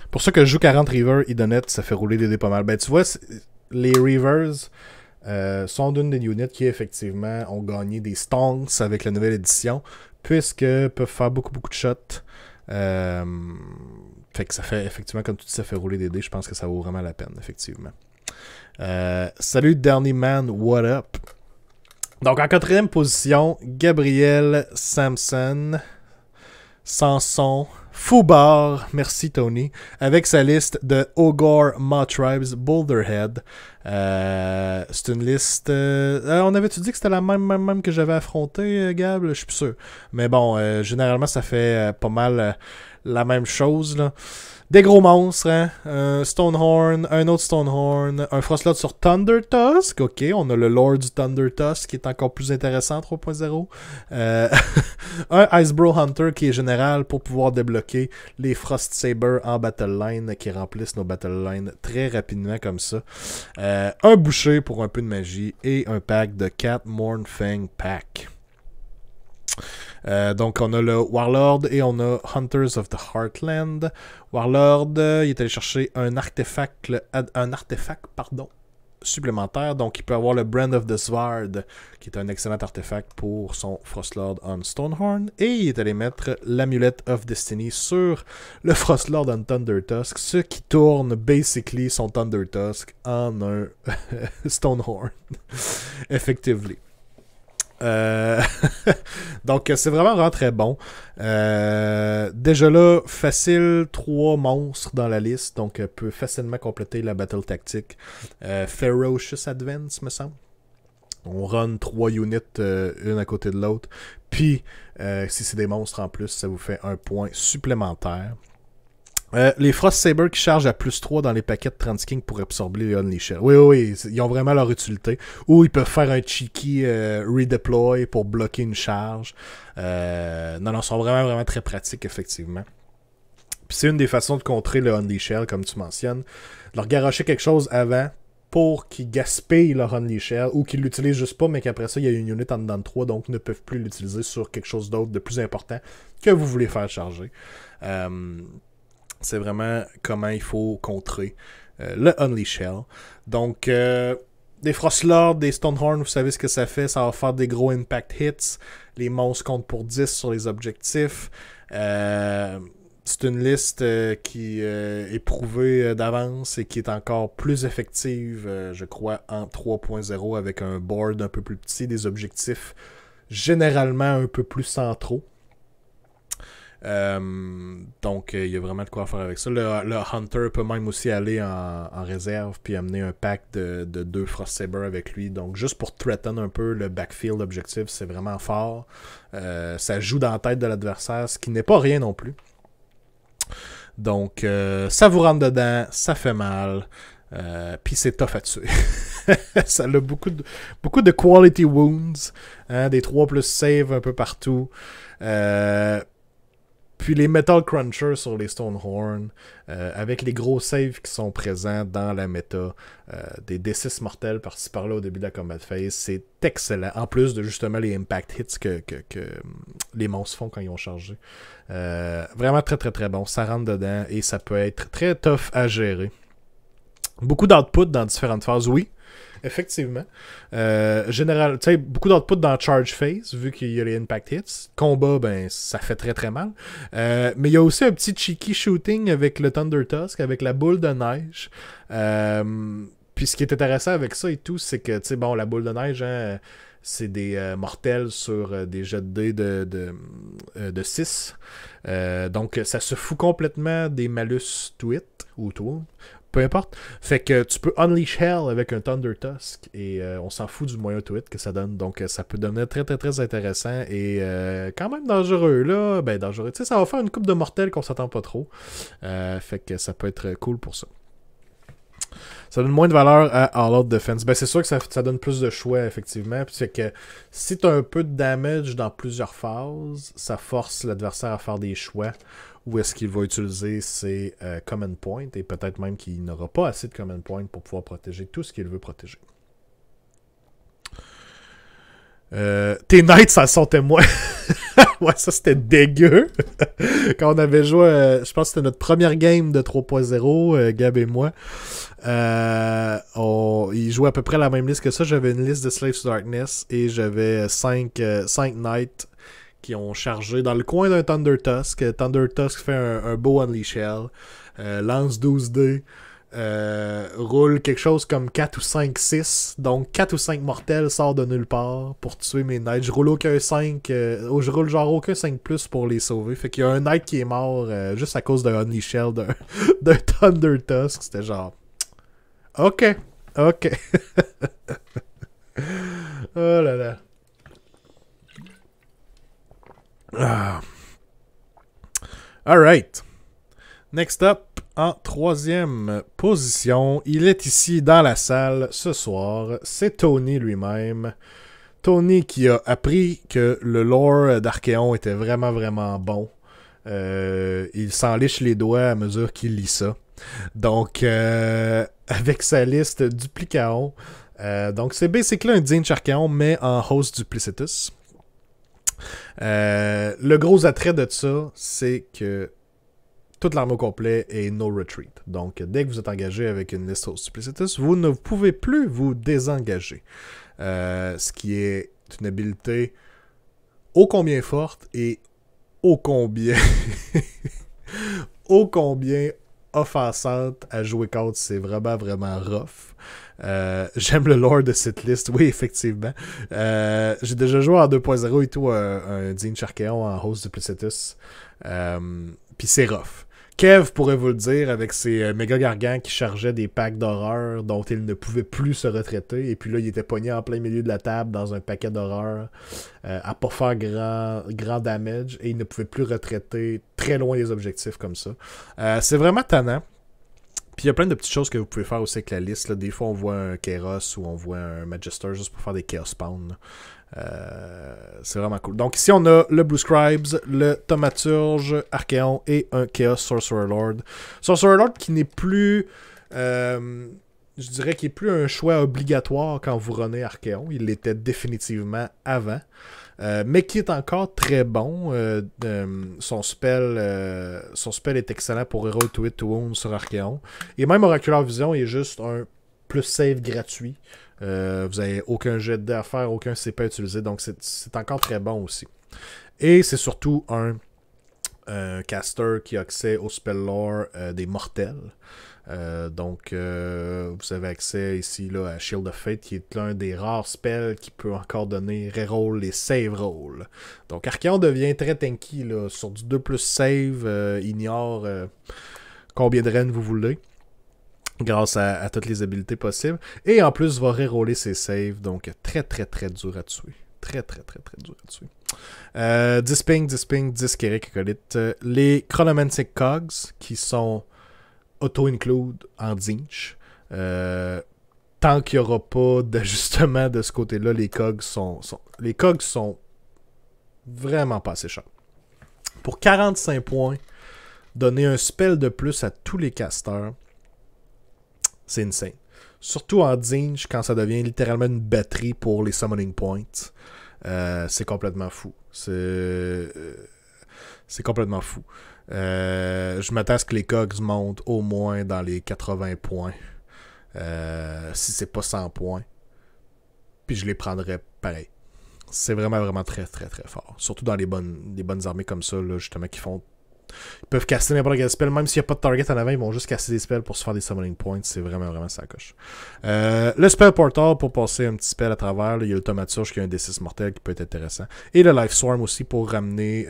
Pour ça que je joue 40 Reaver Idonet, ça fait rouler des dés pas mal. Ben tu vois, les Reavers sont d'une des units qui effectivement ont gagné des stonks avec la nouvelle édition, puisque peuvent faire beaucoup de shots. Fait que ça fait effectivement, comme tu dis, ça fait rouler des dés. Je pense que ça vaut vraiment la peine, effectivement. Salut Danny Man, what up? Donc en 4e position, Gabriel Samson, Samson, Foubar, merci Tony, avec sa liste de Ogre Ma Tribes Boulderhead. C'est une liste... on avait-tu dit que c'était la même que j'avais affronté, Gab? Je suis plus sûr. Mais bon, généralement, ça fait pas mal la même chose, là. Des gros monstres, hein? Un Stonehorn, un autre Stonehorn, un Frostlord sur Thunder Tusk. Ok, on a le Lord du Thunder Tusk qui est encore plus intéressant, 3.0. Un Icebrow Hunter qui est général pour pouvoir débloquer les Frost Saber en Battle Line qui remplissent nos Battle Line très rapidement comme ça. Un boucher pour un peu de magie et un pack de 4 Mournfang Pack. Donc on a le Warlord et on a Hunters of the Heartland. Warlord, il est allé chercher un artefact, supplémentaire. Donc il peut avoir le Brand of the Svard, qui est un excellent artefact pour son Frostlord on Stonehorn. Et il est allé mettre l'Amulet of Destiny sur le Frostlord on Thunder Tusk, ce qui tourne basically son Thunder Tusk en un Stonehorn. Effectively. Donc c'est vraiment très bon. Déjà là, facile, 3 monstres dans la liste, donc peut facilement compléter la battle tactique. Ferocious Advance, me semble. On run 3 units, une à côté de l'autre. Puis, si c'est des monstres en plus, ça vous fait un point supplémentaire. Les Frost Saber qui chargent à +3 dans les paquets de Transking pour absorber les Unleashed. Oui, ils ont vraiment leur utilité. Ou ils peuvent faire un cheeky redeploy pour bloquer une charge. Non, ils sont vraiment très pratiques, effectivement. Puis c'est une des façons de contrer le Unleashed, comme tu mentionnes. Leur garocher quelque chose avant pour qu'ils gaspillent leur Unleashed ou qu'ils l'utilisent juste pas, mais qu'après ça, il y a une unit en dedans de 3, donc ne peuvent plus l'utiliser sur quelque chose d'autre de plus important que vous voulez faire charger. C'est vraiment comment il faut contrer le Unleashed. Donc, des Frostlords, des Stonehorn, vous savez ce que ça fait. Ça va faire des gros impact hits. Les monstres comptent pour 10 sur les objectifs. C'est une liste qui est prouvée d'avance et qui est encore plus effective, je crois, en 3.0 avec un board un peu plus petit, des objectifs généralement un peu plus centraux. Donc il y a vraiment de quoi faire avec ça. Le Hunter peut même aussi aller en réserve puis amener un pack de 2 Frost Saber avec lui, donc juste pour threaten un peu le backfield objectif. C'est vraiment fort. Ça joue dans la tête de l'adversaire, ce qui n'est pas rien non plus. Donc ça vous rentre dedans, ça fait mal, puis c'est tough à tuer. Ça a beaucoup de quality wounds, hein, des 3+ save un peu partout. Puis les Metal Crunchers sur les Stonehorn, avec les gros saves qui sont présents dans la méta, des D6 mortels par-ci par-là au début de la combat phase, c'est excellent. En plus de justement les impact hits que les monstres font quand ils ont chargé. Vraiment très bon, ça rentre dedans et ça peut être très tough à gérer. Beaucoup d'output dans différentes phases, oui. Effectivement. Général, tu sais, beaucoup d'output dans Charge Phase, vu qu'il y a les Impact Hits. Combat, ben, ça fait très mal. Mais il y a aussi un petit cheeky shooting avec le Thunder Tusk, avec la boule de neige. Puis ce qui est intéressant avec ça et tout, c'est que, tu sais, bon, la boule de neige, hein, c'est des mortels sur des jets de dés de 6. Donc, ça se fout complètement des malus to it, ou to. Peu importe. Fait que tu peux Unleash Hell avec un Thunder Tusk et on s'en fout du moyen to hit que ça donne. Donc ça peut devenir très intéressant et quand même dangereux là. Ben dangereux. Tu sais, ça va faire une coupe de mortels qu'on s'attend pas trop. Fait que ça peut être cool pour ça. Ça donne moins de valeur à All Out Defense. Ben c'est sûr que ça donne plus de choix, effectivement. Puis c'est que si tu as un peu de damage dans plusieurs phases, ça force l'adversaire à faire des choix. Où est-ce qu'il va utiliser ses command points, et peut-être même qu'il n'aura pas assez de command points pour pouvoir protéger tout ce qu'il veut protéger. Tes Knights, ça sont témoins. Ouais, ça c'était dégueu. Quand on avait joué, je pense que c'était notre première game de 3.0, Gab et moi. Il jouait à peu près la même liste que ça. J'avais une liste de Slaves to Darkness et j'avais 5 Knights qui ont chargé dans le coin d'un Thunder Tusk. Thunder Tusk fait un beau Unleash Hell. Lance 12D. roule quelque chose comme 4 ou 5, 6. Donc 4 ou 5 mortels sortent de nulle part pour tuer mes knights. Je roule aucun 5. Je roule genre aucun 5 plus pour les sauver. Fait qu'il y a un knight qui est mort juste à cause d'un Honey Shell, d'un Thunder Tusk. C'était genre. Ok. Ok. Oh là là. Ah. Alright. Next up. En troisième position, il est ici dans la salle ce soir. C'est Tony lui-même. Tony qui a appris que le lore d'Archéon était vraiment, vraiment bon. Il s'en liche les doigts à mesure qu'il lit ça. Donc, avec sa liste Duplicaon. Donc, c'est basically un Tzeentch Archéon, mais en host Duplicitus. Le gros attrait de ça, c'est que toute l'arme au complet est no retreat. Donc, dès que vous êtes engagé avec une liste host Duplicitus, vous ne pouvez plus vous désengager. Ce qui est une habilité ô combien forte et ô combien ô combien offensante à jouer contre. C'est vraiment, vraiment rough. J'aime le lore de cette liste. Oui, effectivement. J'ai déjà joué en 2.0 et tout un Tzeentch Archéon en host Duplicitus. Puis c'est rough. Kev pourrait vous le dire avec ses méga gargants qui chargeaient des packs d'horreur dont il ne pouvait plus se retraiter. Et puis là, il était pogné en plein milieu de la table dans un paquet d'horreur à pas faire grand damage. Et il ne pouvait plus retraiter très loin des objectifs comme ça. C'est vraiment tannant. Puis il y a plein de petites choses que vous pouvez faire aussi avec la liste. Là. Des fois, on voit un Kairos ou on voit un Magister juste pour faire des Chaos Spawn. C'est vraiment cool. Donc ici, on a le Blue Scribes, le Thaumaturge, Archéon et un Chaos Sorcerer Lord. Sorcerer Lord qui n'est plus... je dirais qu'il n'est plus un choix obligatoire quand vous runnez Archéon. Il l'était définitivement avant. Mais qui est encore très bon. Son spell est excellent pour Hero to Hit to Wound sur Archéon. Et même Oracular Vision est juste un plus save gratuit. Vous n'avez aucun jet de dés à faire, aucun CP à utiliser. Donc c'est encore très bon aussi. Et c'est surtout un caster qui a accès au spell lore des mortels. Donc, vous avez accès ici là, à Shield of Fate, qui est l'un des rares spells qui peut encore donner reroll les save rolls. Donc, Archéon devient très tanky là, sur du 2+ save, ignore combien de reines vous voulez, grâce à toutes les habilités possibles. Et en plus, va reroller ses saves, donc très très très dur à tuer. Très très très très dur à tuer. 10 ping, 10 ping, 10 Keric Acolyte. Les Chronomantic Cogs, qui sont auto-include en Tzeentch. Tant qu'il n'y aura pas d'ajustement de ce côté-là, les cogs sont vraiment pas assez chers. Pour 45 points, donner un spell de plus à tous les casters, c'est insane. Surtout en Tzeentch, quand ça devient littéralement une batterie pour les summoning points. C'est complètement fou. C'est complètement fou. Je m'attends à ce que les cogs montent au moins dans les 80 points. Si c'est pas 100 points. Puis je les prendrais pareil. C'est vraiment, vraiment très, très, très fort. Surtout dans les bonnes armées comme ça, là, justement, qui font... Ils peuvent casser n'importe quel spell. Même s'il n'y a pas de target en avant, ils vont juste casser des spells pour se faire des summoning points. C'est vraiment, vraiment ça coche. Le spell portal pour passer un petit spell à travers. Là, il y a le Thaumaturge qui a un D6 mortel qui peut être intéressant. Et le Life Swarm aussi pour ramener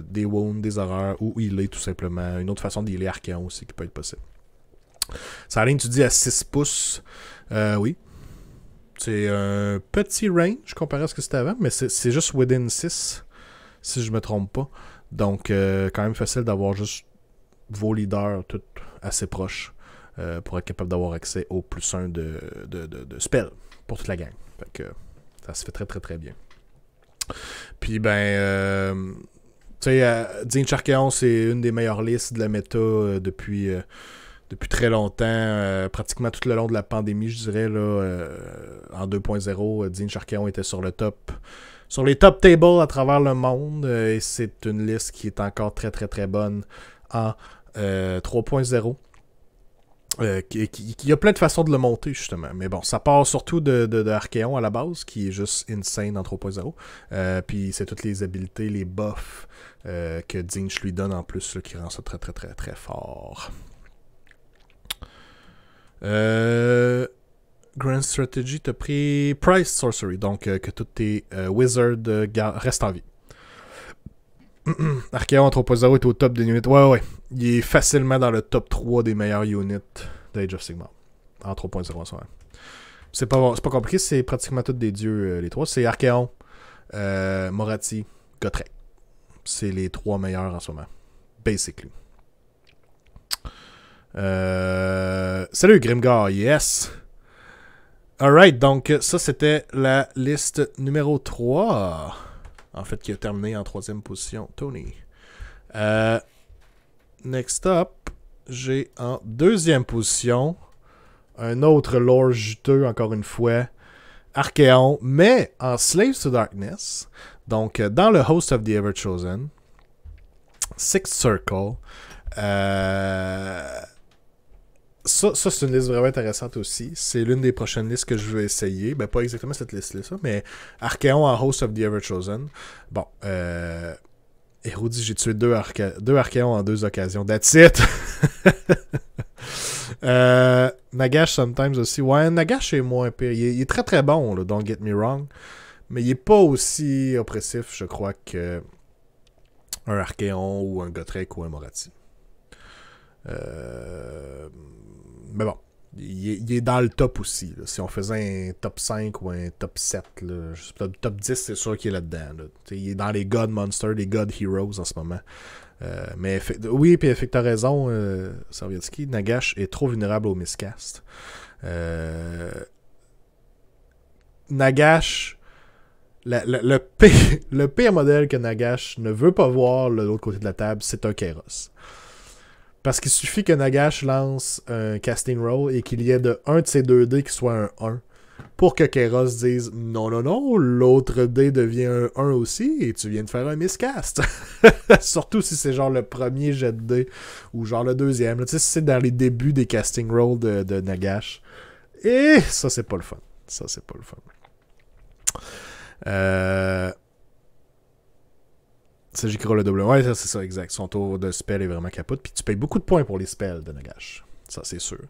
des wounds, des horreurs ou healer tout simplement. Une autre façon d'healer Archéon aussi qui peut être possible. Ça ligne, tu dis, à 6 pouces. Oui. C'est un petit range comparé à ce que c'était avant, mais c'est juste within 6, si je me trompe pas. Donc, quand même facile d'avoir juste vos leaders tout assez proches pour être capable d'avoir accès au +1 de spell pour toute la gang. Fait que ça se fait très très très bien. Puis, ben, tu sais, Tzeentch Archéon, c'est une des meilleures listes de la méta depuis très longtemps, pratiquement tout le long de la pandémie, je dirais, là, en 2.0, Tzeentch Archéon était sur les top tables à travers le monde, et c'est une liste qui est encore très très très bonne en 3.0. Il y a plein de façons de le monter, justement. Mais bon, ça part surtout de Archéon à la base, qui est juste insane en 3.0. Puis c'est toutes les habilités, les buffs que Tzeentch lui donne en plus, là, qui rend ça très très très très fort. Grand Strategy, t'as pris Price Sorcery, donc que tous tes Wizards restent en vie. Archaon 3.0 est au top des units. Ouais. Il est facilement dans le top 3 des meilleurs units d'Age of Sigmar. En 3.0 en ce moment. C'est pas compliqué, c'est pratiquement tous des dieux, les trois. C'est Archaon, Morathi, Gotrek. C'est les 3 meilleurs en ce moment. Basically. Salut Grimgar, yes! Alright, donc ça c'était la liste numéro 3. En fait, qui a terminé en 3e position, Tony. Next up, j'ai en 2e position un autre lore juteux, encore une fois, Archaon, mais en Slaves to Darkness. Donc, dans le Host of the Everchosen, Sixth Circle. Ça c'est une liste vraiment intéressante aussi. C'est l'une des prochaines listes que je vais essayer. Ben, pas exactement cette liste-là, mais Archaon en Host of the Everchosen. Bon, Héros dit j'ai tué deux Archaons en 2 occasions. That's it! Nagash sometimes aussi. Ouais, Nagash est moins pire. Il est très très bon, là, don't get me wrong. Mais il est pas aussi oppressif, je crois, que un Archaon ou un Gotrek ou un Morathi. Mais bon, il est dans le top aussi. Là. Si on faisait un top 5 ou un top 7, là, je sais pas, top 10, c'est sûr qu'il est là-dedans. Là. Il est dans les God Monsters, les God Heroes en ce moment. Mais oui, puis t'as raison, Sovietsky, Nagash est trop vulnérable au miscast. Nagash, le pire modèle que Nagash ne veut pas voir de l'autre côté de la table, c'est un Kairos. Parce qu'il suffit que Nagash lance un casting roll et qu'il y ait un de ces 2 dés qui soit un 1 pour que Kairos dise non, l'autre dé devient un 1 aussi et tu viens de faire un miscast. Surtout si c'est genre le premier jet de dé ou genre le deuxième. Tu sais, si c'est dans les débuts des casting rolls de Nagash. Et ça, c'est pas le fun. C'est J.K. le double. Ouais, c'est ça, exact. Son tour de spell est vraiment capote. Puis tu payes beaucoup de points pour les spells de Nagash. Ça, c'est sûr.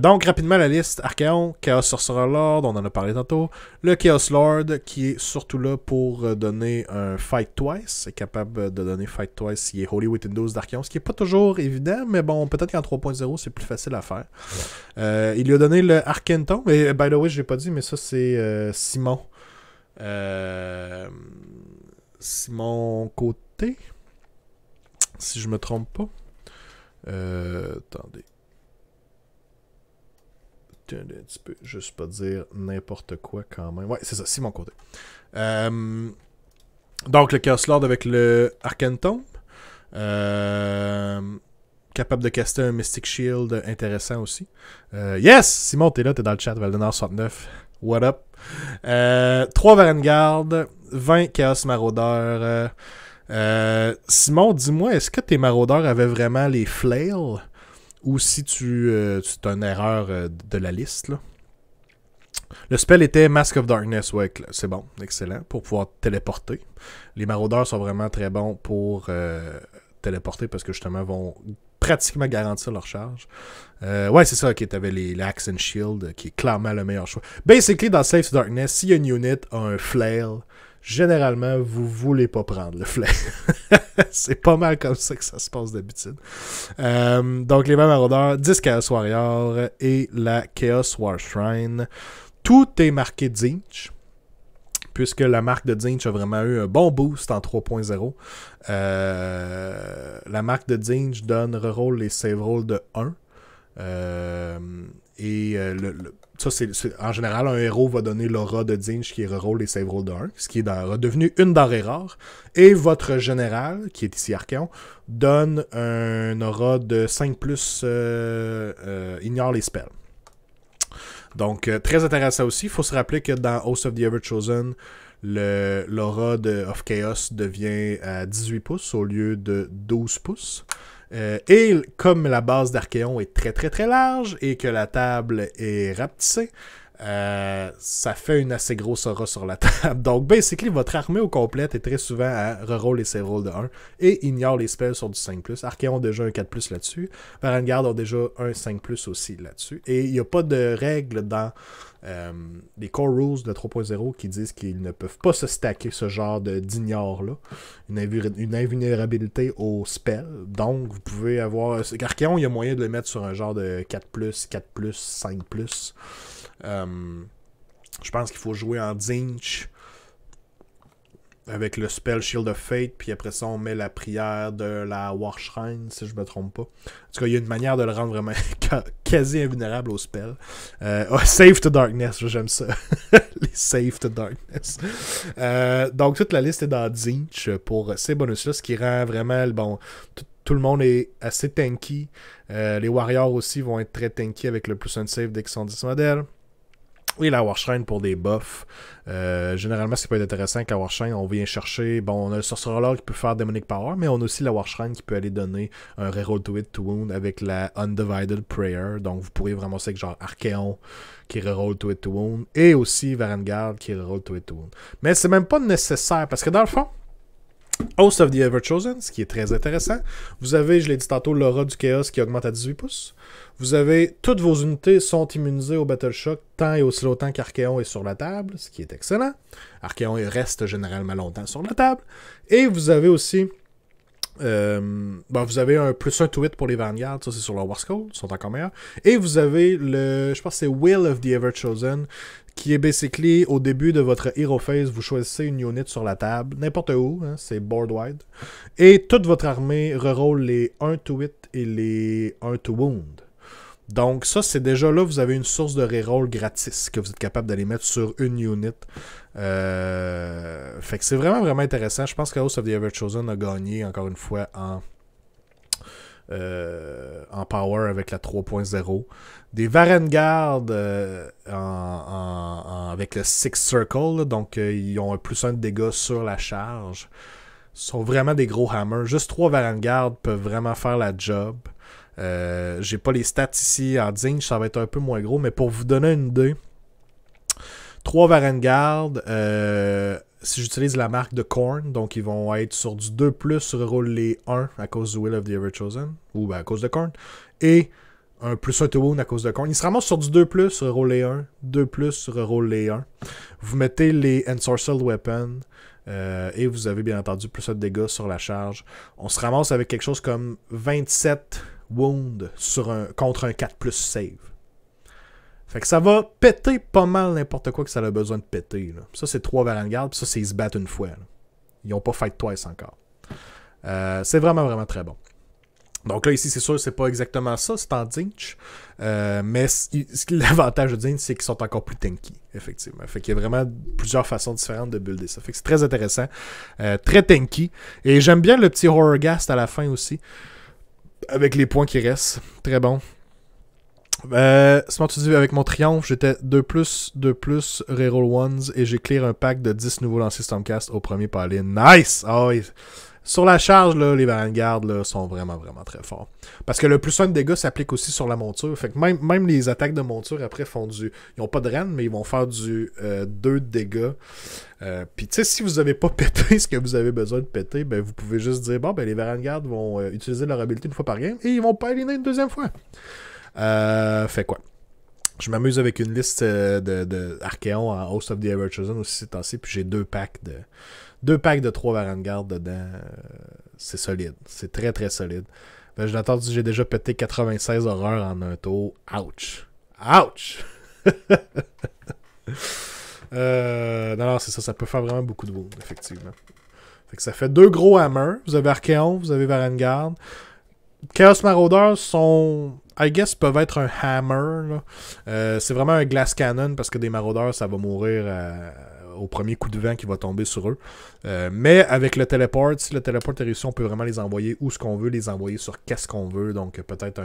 Donc, rapidement, la liste. Archaon, Chaos Sorcerer Lord, on en a parlé tantôt. Le Chaos Lord, qui est surtout là pour donner un Fight Twice. C'est capable de donner Fight Twice s'il est Holy Windows d'Archaon, ce qui n'est pas toujours évident, mais bon, peut-être qu'en 3.0, c'est plus facile à faire. Il lui a donné le Arcanton. Et, by the way, je l'ai pas dit, mais ça, c'est Simon. Simon Côté, si je me trompe pas. Attendez un petit peu, juste pas dire n'importe quoi quand même. Ouais, c'est ça, Simon Côté. Donc le Chaos Lord avec le Arcanton. Capable de caster un Mystic Shield intéressant aussi. Yes! Simon, t'es là, t'es dans le chat, Valdenar 69. What up? 3 Vanguard, 20 Chaos Maraudeurs. Simon, dis-moi, est-ce que tes maraudeurs avaient vraiment les flails? Ou si c'est une erreur de la liste, là? Le spell était Mask of Darkness, ouais, c'est bon, excellent, pour pouvoir téléporter. Les maraudeurs sont vraiment très bons pour téléporter parce que justement vont pratiquement garantir leur charge. Ouais, c'est ça, ok, t'avais les Axe and Shield, qui est clairement le meilleur choix. Basically, dans Slaves to Darkness, si une unit a un flail, généralement, vous voulez pas prendre le flail. C'est pas mal comme ça que ça se passe d'habitude. Donc, les mêmes maraudeurs, 10 Chaos Warriors et la Chaos War Shrine. Tout est marqué Tzeentch, puisque la marque de Tzeentch a vraiment eu un bon boost en 3.0. La marque de Tzeentch donne reroll les save rolls de 1. Ça, c'est en général, un héros va donner l'aura de Tzeentch qui est reroll les save rolls de 1, ce qui est redevenu une denrée rare. Et votre général, qui est ici Archaon, donne un aura de 5+, ignore les spells. Donc, très intéressant aussi. Il faut se rappeler que dans Host of the Everchosen, l'aura of Chaos devient à 18 pouces au lieu de 12 pouces. Et comme la base d'Archaon est très très très large et que la table est rapetissée, ça fait une assez grosse aura sur la table. Donc, basically, votre armée au complet est très souvent à reroll les save rolls de 1 et ignore les spells sur du 5+. Archéon a déjà un 4+, là-dessus. Varangard a déjà un 5+, aussi là-dessus. Et il n'y a pas de règle dans les core rules de 3.0 qui disent qu'ils ne peuvent pas se stacker ce genre d'ignore-là. Une invulnérabilité au spell. Donc, vous pouvez avoir... Archéon, il y a moyen de le mettre sur un genre de 4+, 4+, 5+. Je pense qu'il faut jouer en Zinch avec le spell Shield of Fate, puis après ça on met la prière de la War Shrine, si je me trompe pas. En tout cas, il y a une manière de le rendre vraiment quasi invulnérable au spell. Save to Darkness, j'aime ça. Les Save to Darkness. Donc toute la liste est dans Zinch pour ces bonus-là, ce qui rend vraiment bon. Tout le monde est assez tanky. Les Warriors aussi vont être très tanky avec le plus un save dès qu'ils sont 10 modèles. Et la War Shrine pour des buffs. Généralement, ce qui peut être intéressant avec la War Shrine, on vient chercher... Bon, on a le Sorcerer Lord qui peut faire Demonic Power, mais on a aussi la War Shrine qui peut aller donner un Reroll to Hit to Wound avec la Undivided Prayer. Donc, vous pourriez vraiment ça avec genre Archéon qui Reroll to Hit to Wound et aussi Varangard qui Reroll to Hit to Wound. Mais c'est même pas nécessaire parce que dans le fond, Host of the Everchosen, ce qui est très intéressant. Vous avez, je l'ai dit tantôt, l'aura du Chaos qui augmente à 18 pouces. Vous avez, toutes vos unités sont immunisées au Battle Shock tant et aussi longtemps qu'Archéon est sur la table, ce qui est excellent. Archéon reste généralement longtemps sur la table. Et vous avez aussi, vous avez un plus 1 to hit pour les Vanguards, ça c'est sur leur War Scroll, ils sont encore meilleurs. Et vous avez le, je pense que c'est Will of the Everchosen, qui est basically au début de votre Hero Phase, vous choisissez une unit sur la table, n'importe où, hein, c'est board wide. Et toute votre armée reroll les 1 to hit et les 1 to wound. Donc ça, c'est déjà là, vous avez une source de reroll gratis que vous êtes capable d'aller mettre sur une unit. Fait que c'est vraiment, vraiment intéressant. Je pense que House of the Everchosen a gagné, encore une fois, en power avec la 3.0. Des Varangard avec le Six Circle, là, donc ils ont un plus 1 de dégâts sur la charge. Ce sont vraiment des gros hammers. Juste 3 Varangard peuvent vraiment faire la job. J'ai pas les stats ici en Zinch, ça va être un peu moins gros, mais pour vous donner une idée, 3 Varangard, si j'utilise la marque de Khorne, donc ils vont être sur du 2+, reroll les 1 à cause du Will of the Everchosen, ou à cause de Khorne, et un plus 1 to wound à cause de Khorne. Ils se ramassent sur du 2+, reroll les 1, 2+, reroll les 1. Vous mettez les Ensorcelled Weapon, et vous avez bien entendu plus 1 de dégâts sur la charge. On se ramasse avec quelque chose comme 27 wounds contre un 4+ save. Fait que ça va péter pas mal n'importe quoi que ça a besoin de péter. Là. Ça, c'est 3 Varangard, puis ça, c'est ils se battent une fois. Là. Ils n'ont pas fight twice encore. C'est vraiment, vraiment très bon. Donc là, ici, c'est sûr, c'est pas exactement ça, c'est en Zinch. Mais l'avantage de Zinch, c'est qu'ils sont encore plus tanky, effectivement. Fait qu'il y a vraiment plusieurs façons différentes de builder ça. Fait que c'est très intéressant. Très tanky. Et j'aime bien le petit Horrorghast à la fin aussi. Avec les points qui restent. Très bon. Smart to dit, avec mon triomphe, j'étais 2+, reroll ones, et j'ai clear un pack de 10 nouveaux lancers Stormcast au premier palais. Nice! Oh, oui. Sur la charge, là, les Vanguard là, sont vraiment, vraiment très forts. Parce que le plus 1 de dégâts s'applique aussi sur la monture. Fait que même les attaques de monture, après, font du... Ils n'ont pas de rend, mais ils vont faire du 2 de dégâts. Puis, tu sais, si vous n'avez pas pété ce que vous avez besoin de péter, ben, vous pouvez juste dire, bon, ben, les Vanguard vont utiliser leur habilité une fois par game, et ils vont pas aligner une deuxième fois. Fait quoi? Je m'amuse avec une liste de Archéon en Host of the Everchosen aussi ces temps-ci, puis j'ai 2 packs de 3 Varangard dedans. C'est solide. C'est très très solide. Ben, j'ai déjà pété 96 horreurs en un tour. Ouch! Ouch! Non, c'est ça. Ça peut faire vraiment beaucoup de wounds, effectivement. Fait que ça fait 2 gros hammers. Vous avez Archéon, vous avez Varangard. Chaos Marauders sont... I guess peuvent être un hammer. C'est vraiment un glass cannon parce que des maraudeurs, ça va mourir au premier coup de vent qui va tomber sur eux. Mais avec le téléport, si le téléport est réussi, on peut vraiment les envoyer où ce qu'on veut, les envoyer sur qu'est-ce qu'on veut. Donc peut-être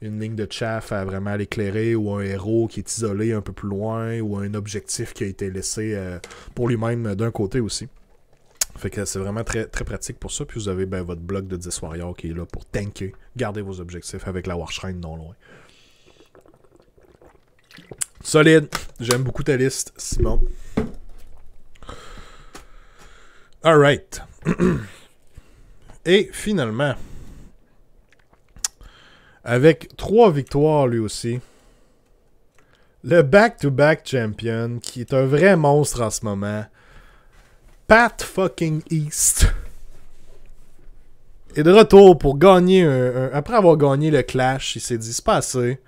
une ligne de chaff à vraiment l'éclairer, ou un héros qui est isolé un peu plus loin, ou un objectif qui a été laissé pour lui-même d'un côté aussi. Fait que c'est vraiment très, très pratique pour ça. Puis vous avez votre bloc de 10 warriors qui est là pour tanker, garder vos objectifs avec la War Shrine non loin. Solide. J'aime beaucoup ta liste, Simon. Alright. Et finalement, avec 3 victoires lui aussi, le back-to-back champion, qui est un vrai monstre en ce moment, Pat fucking East, est de retour pour gagner après avoir gagné le Clash. Il s'est dit, c'est pas assez.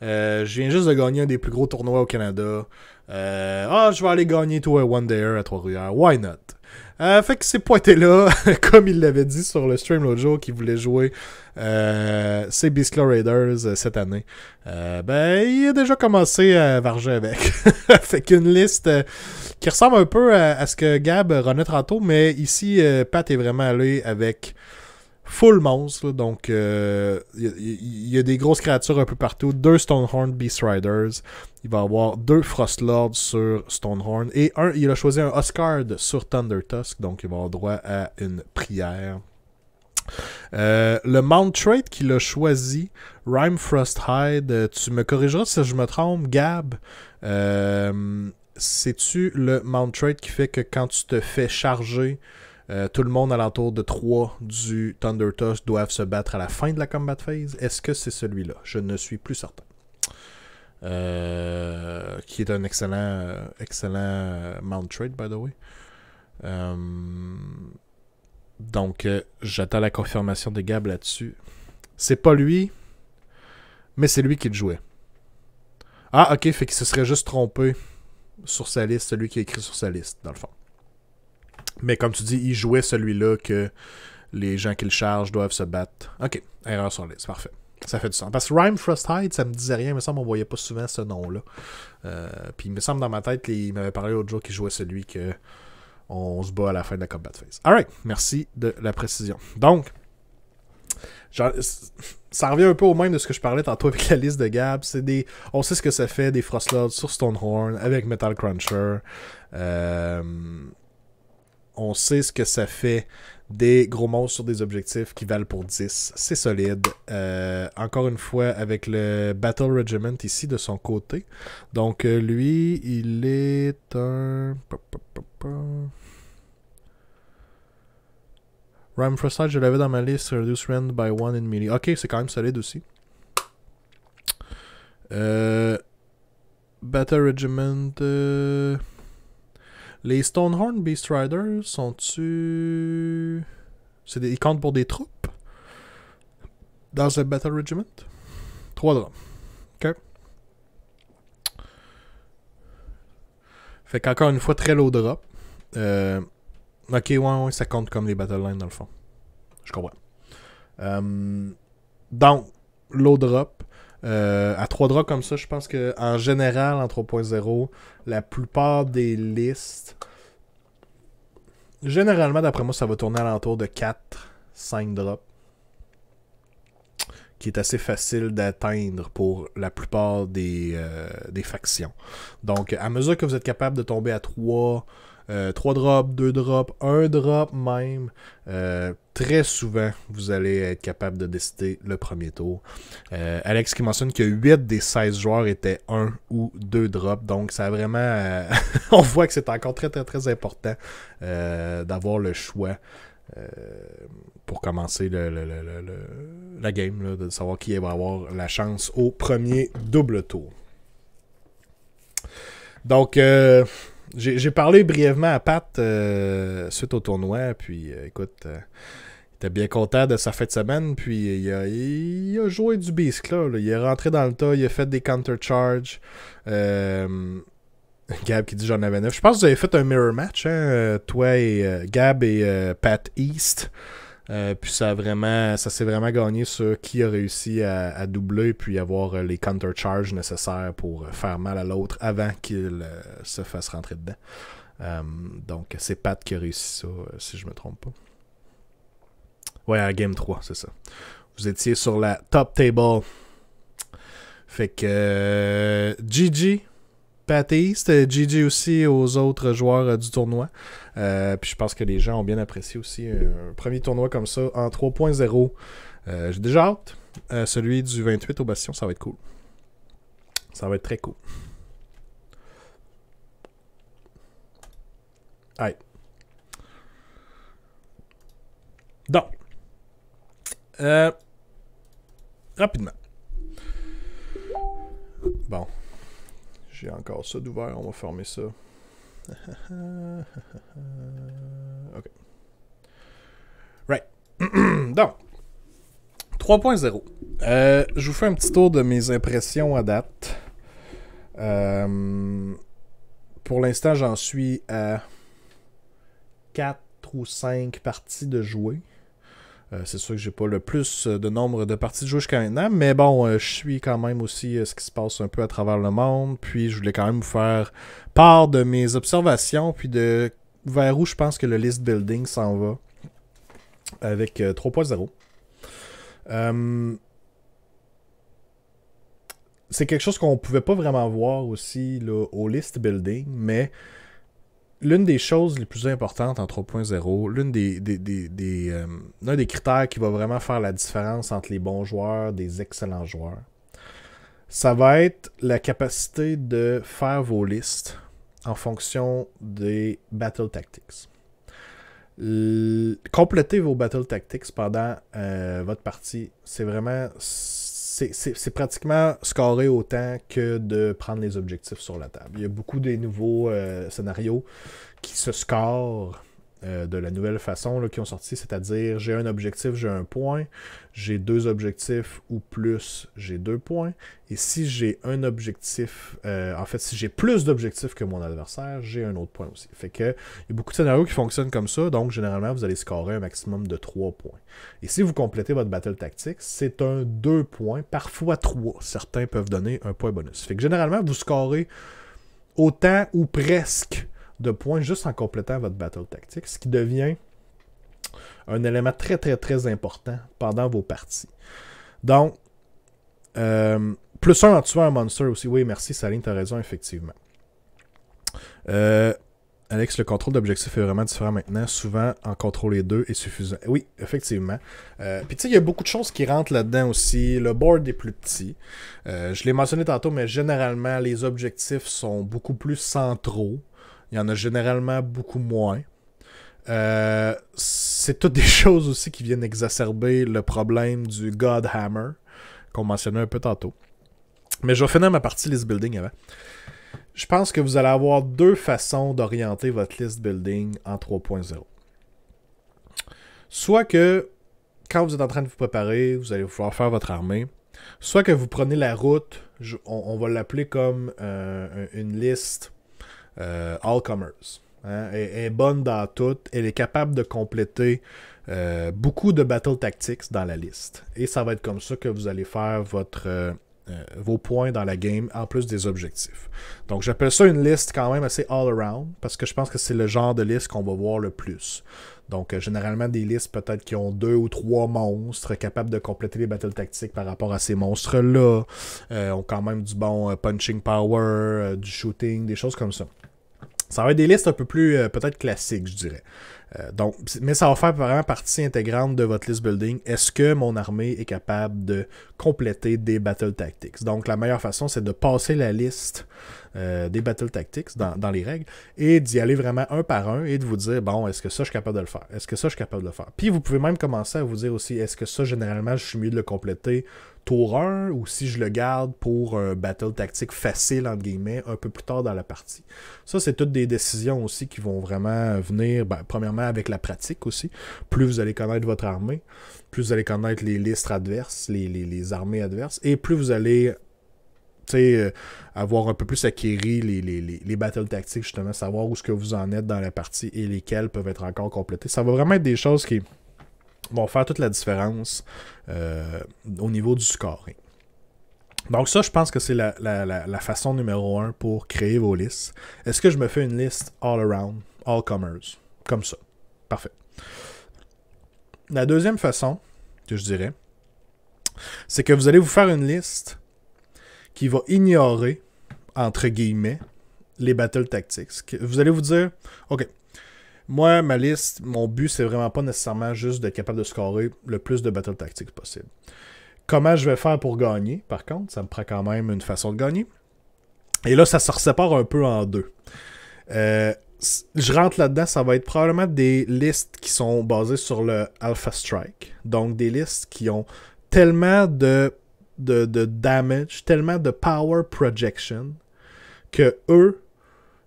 Je viens juste de gagner un des plus gros tournois au Canada. Je vais aller gagner tout un One Dayer à Trois-Rivières. Why not? Fait qu'il s'est pointé là, comme il l'avait dit sur le stream l'autre jour, qu'il voulait jouer ces Beast Claw Raiders cette année. Il a déjà commencé à varger avec. Fait qu'une liste qui ressemble un peu à ce que Gab renaît tantôt, mais ici, Pat est vraiment allé avec full monstre. Là, donc, il y a des grosses créatures un peu partout. 2 Stonehorn Beast Riders. Il va avoir 2 Frostlords sur Stonehorn. Et il a choisi un Huskard sur Thunder Tusk. Donc, il va avoir droit à une prière. Le Mount Trait qu'il a choisi, Rime Frosthide, tu me corrigeras si je me trompe, Gab. C'est-tu le Mount Trait qui fait que quand tu te fais charger, tout le monde alentour de 3 du Thunder Tusk doivent se battre à la fin de la combat phase? Est-ce que c'est celui-là? Je ne suis plus certain. Qui est un excellent Mount Trait, by the way. Donc, j'attends la confirmation de Gab là-dessus. C'est pas lui, mais c'est lui qui le jouait. Ah, ok, fait qu'il se serait juste trompé sur sa liste, celui qui a écrit sur sa liste, dans le fond. Mais comme tu dis, il jouait celui-là que les gens qui le chargent doivent se battre. Ok, erreur sur la liste, parfait. Ça fait du sens. Parce que Rime Frosthide, ça me disait rien, il me semble qu'on voyait pas souvent ce nom-là. Puis il me semble dans ma tête, il m'avait parlé l'autre jour qu'il jouait celui que on se bat à la fin de la combat phase. Alright, merci de la précision. Donc, ça revient un peu au même de ce que je parlais tantôt avec la liste de Gab. On sait ce que ça fait des Frostlords sur Stonehorn avec Metal Cruncher. On sait ce que ça fait des gros monstres sur des objectifs qui valent pour 10. C'est solide. Encore une fois, avec le Battle Regiment ici de son côté. Donc, lui, il est un... Rime Frosthide, je l'avais dans ma liste. Reduce Rend by 1 in melee. Ok, c'est quand même solide aussi. Battle Regiment... Les Stonehorn Beast Riders sont-tu... Ils comptent pour des troupes? Dans ce Battle Regiment? 3 drops. Ok. Fait qu'encore une fois, très low drop. Ok, ouais, ça compte comme les Battle Lines dans le fond. Je comprends. Donc, low drop. À 3 drops comme ça, je pense qu'en général, en 3.0, la plupart des listes, généralement, d'après moi, ça va tourner à l'entour de 4-5 drops. Qui est assez facile d'atteindre pour la plupart des factions. Donc, à mesure que vous êtes capable de tomber à 3 drops, 2 drops, 1 drop même, très souvent, vous allez être capable de décider le premier tour. Alex qui mentionne que 8 des 16 joueurs étaient 1 ou 2 drops. Donc, ça a vraiment... on voit que c'est encore très, très, très important d'avoir le choix pour commencer la game, là, de savoir qui va avoir la chance au premier double tour. Donc, j'ai parlé brièvement à Pat suite au tournoi, puis écoute, il était bien content de sa fin de semaine, puis il a joué du Beast Claw, là. Il est rentré dans le tas, il a fait des counter-charge. Gab qui dit j'en avais 9. Je pense que vous avez fait un mirror match, hein, toi et Gab et Pat East. Puis ça s'est vraiment gagné sur qui a réussi à doubler puis avoir les counter-charges nécessaires pour faire mal à l'autre avant qu'il se fasse rentrer dedans. Donc c'est Pat qui a réussi ça, si je me trompe pas. Ouais, à Game 3, c'est ça. Vous étiez sur la top table. Fait que GG. Pat East, GG aussi aux autres joueurs du tournoi. Puis je pense que les gens ont bien apprécié aussi un premier tournoi comme ça en 3.0. J'ai déjà hâte. Celui du 28 au Bastion, ça va être cool. Ça va être très cool. Right. Donc, rapidement. Bon. J'ai encore ça d'ouvert, on va fermer ça. OK. Right. Donc, 3.0. Je vous fais un petit tour de mes impressions à date. Pour l'instant, j'en suis à 4 ou 5 parties de jouer. C'est sûr que j'ai pas le plus de nombre de parties de jouer jusqu'à maintenant, mais bon, je suis quand même aussi ce qui se passe un peu à travers le monde, puis je voulais quand même vous faire part de mes observations, puis de vers où je pense que le list building s'en va avec 3.0. C'est quelque chose qu'on pouvait pas vraiment voir aussi là, au list building, mais l'une des choses les plus importantes en 3.0, l'un des critères qui va vraiment faire la différence entre les bons joueurs des excellents joueurs, ça va être la capacité de faire vos listes en fonction des Battle Tactics. Compléter vos Battle Tactics pendant votre partie, c'est vraiment... C'est pratiquement scorer autant que de prendre les objectifs sur la table. Il y a beaucoup des nouveaux scénarios qui se scorent de la nouvelle façon là, qui ont sorti, c'est-à-dire j'ai un objectif, j'ai un point, j'ai 2 objectifs ou plus, j'ai 2 points, et si j'ai un objectif, en fait, si j'ai plus d'objectifs que mon adversaire, j'ai un autre point aussi. Fait que il y a beaucoup de scénarios qui fonctionnent comme ça, donc généralement vous allez scorer un maximum de 3 points. Et si vous complétez votre Battle Tactics, c'est un 2 points, parfois 3. Certains peuvent donner un point bonus. Fait que généralement, vous scorez autant ou presque de points juste en complétant votre Battle Tactics, ce qui devient un élément très très très important pendant vos parties. Donc, plus 1 en tuant un monster aussi. Oui, merci Saline, t'as raison, effectivement. Alex, le contrôle d'objectif est vraiment différent maintenant. Souvent, en contrôler 2 est suffisant. Oui, effectivement. Puis tu sais, il y a beaucoup de choses qui rentrent là-dedans aussi. Le board est plus petit. Je l'ai mentionné tantôt, mais généralement, les objectifs sont beaucoup plus centraux. Il y en a généralement beaucoup moins. C'est toutes des choses aussi qui viennent exacerber le problème du God Hammer, qu'on mentionnait un peu tantôt. Mais je vais finir ma partie list building avant. Je pense que vous allez avoir 2 façons d'orienter votre list building en 3.0. Soit que, quand vous êtes en train de vous préparer, vous allez pouvoir faire votre armée. Soit que vous prenez la route, on va l'appeler comme une liste all-comers. Hein? Elle est bonne dans tout. Elle est capable de compléter beaucoup de Battle Tactics dans la liste. Et ça va être comme ça que vous allez faire vos points dans la game, en plus des objectifs. Donc j'appelle ça une liste quand même assez all-around, parce que je pense que c'est le genre de liste qu'on va voir le plus. Donc généralement des listes peut-être qui ont 2 ou 3 monstres, capables de compléter les Battle Tactics par rapport à ces monstres-là, ont quand même du bon punching power, du shooting, des choses comme ça. Ça va être des listes un peu plus peut-être classiques, je dirais. Donc, mais ça va faire vraiment partie intégrante de votre list building. Est-ce que mon armée est capable de compléter des Battle Tactics? Donc, la meilleure façon, c'est de passer la liste des Battle Tactics dans les règles et d'y aller vraiment un par un et de vous dire, bon, est-ce que ça, je suis capable de le faire? Est-ce que ça, je suis capable de le faire? Puis, vous pouvez même commencer à vous dire aussi, est-ce que ça, généralement, je suis mieux de le compléter tour 1 ou si je le garde pour un battle tactique facile, entre guillemets, un peu plus tard dans la partie. Ça, c'est toutes des décisions aussi qui vont vraiment venir, premièrement, avec la pratique aussi. Plus vous allez connaître votre armée, plus vous allez connaître les listes adverses, les armées adverses, et plus vous allez avoir un peu plus acquéri les battles tactiques, justement, savoir où est-ce que vous en êtes dans la partie et lesquelles peuvent être encore complétées. Ça va vraiment être des choses qui vont faire toute la différence au niveau du scoring. Donc ça, je pense que c'est la façon numéro 1 pour créer vos listes. Est-ce que je me fais une liste all-around, all-comers, comme ça? Parfait. La deuxième façon, que je dirais, c'est que vous allez vous faire une liste qui va ignorer, entre guillemets, les battle tactics. Vous allez vous dire, OK, moi, ma liste, mon but, c'est vraiment pas nécessairement juste d'être capable de scorer le plus de battle tactics possible. Comment je vais faire pour gagner, par contre, ça me prend quand même une façon de gagner. Et là, ça se sépare un peu en deux. je rentre là-dedans, ça va être probablement des listes qui sont basées sur le Alpha Strike. Donc, des listes qui ont tellement de damage, tellement de power projection, que eux,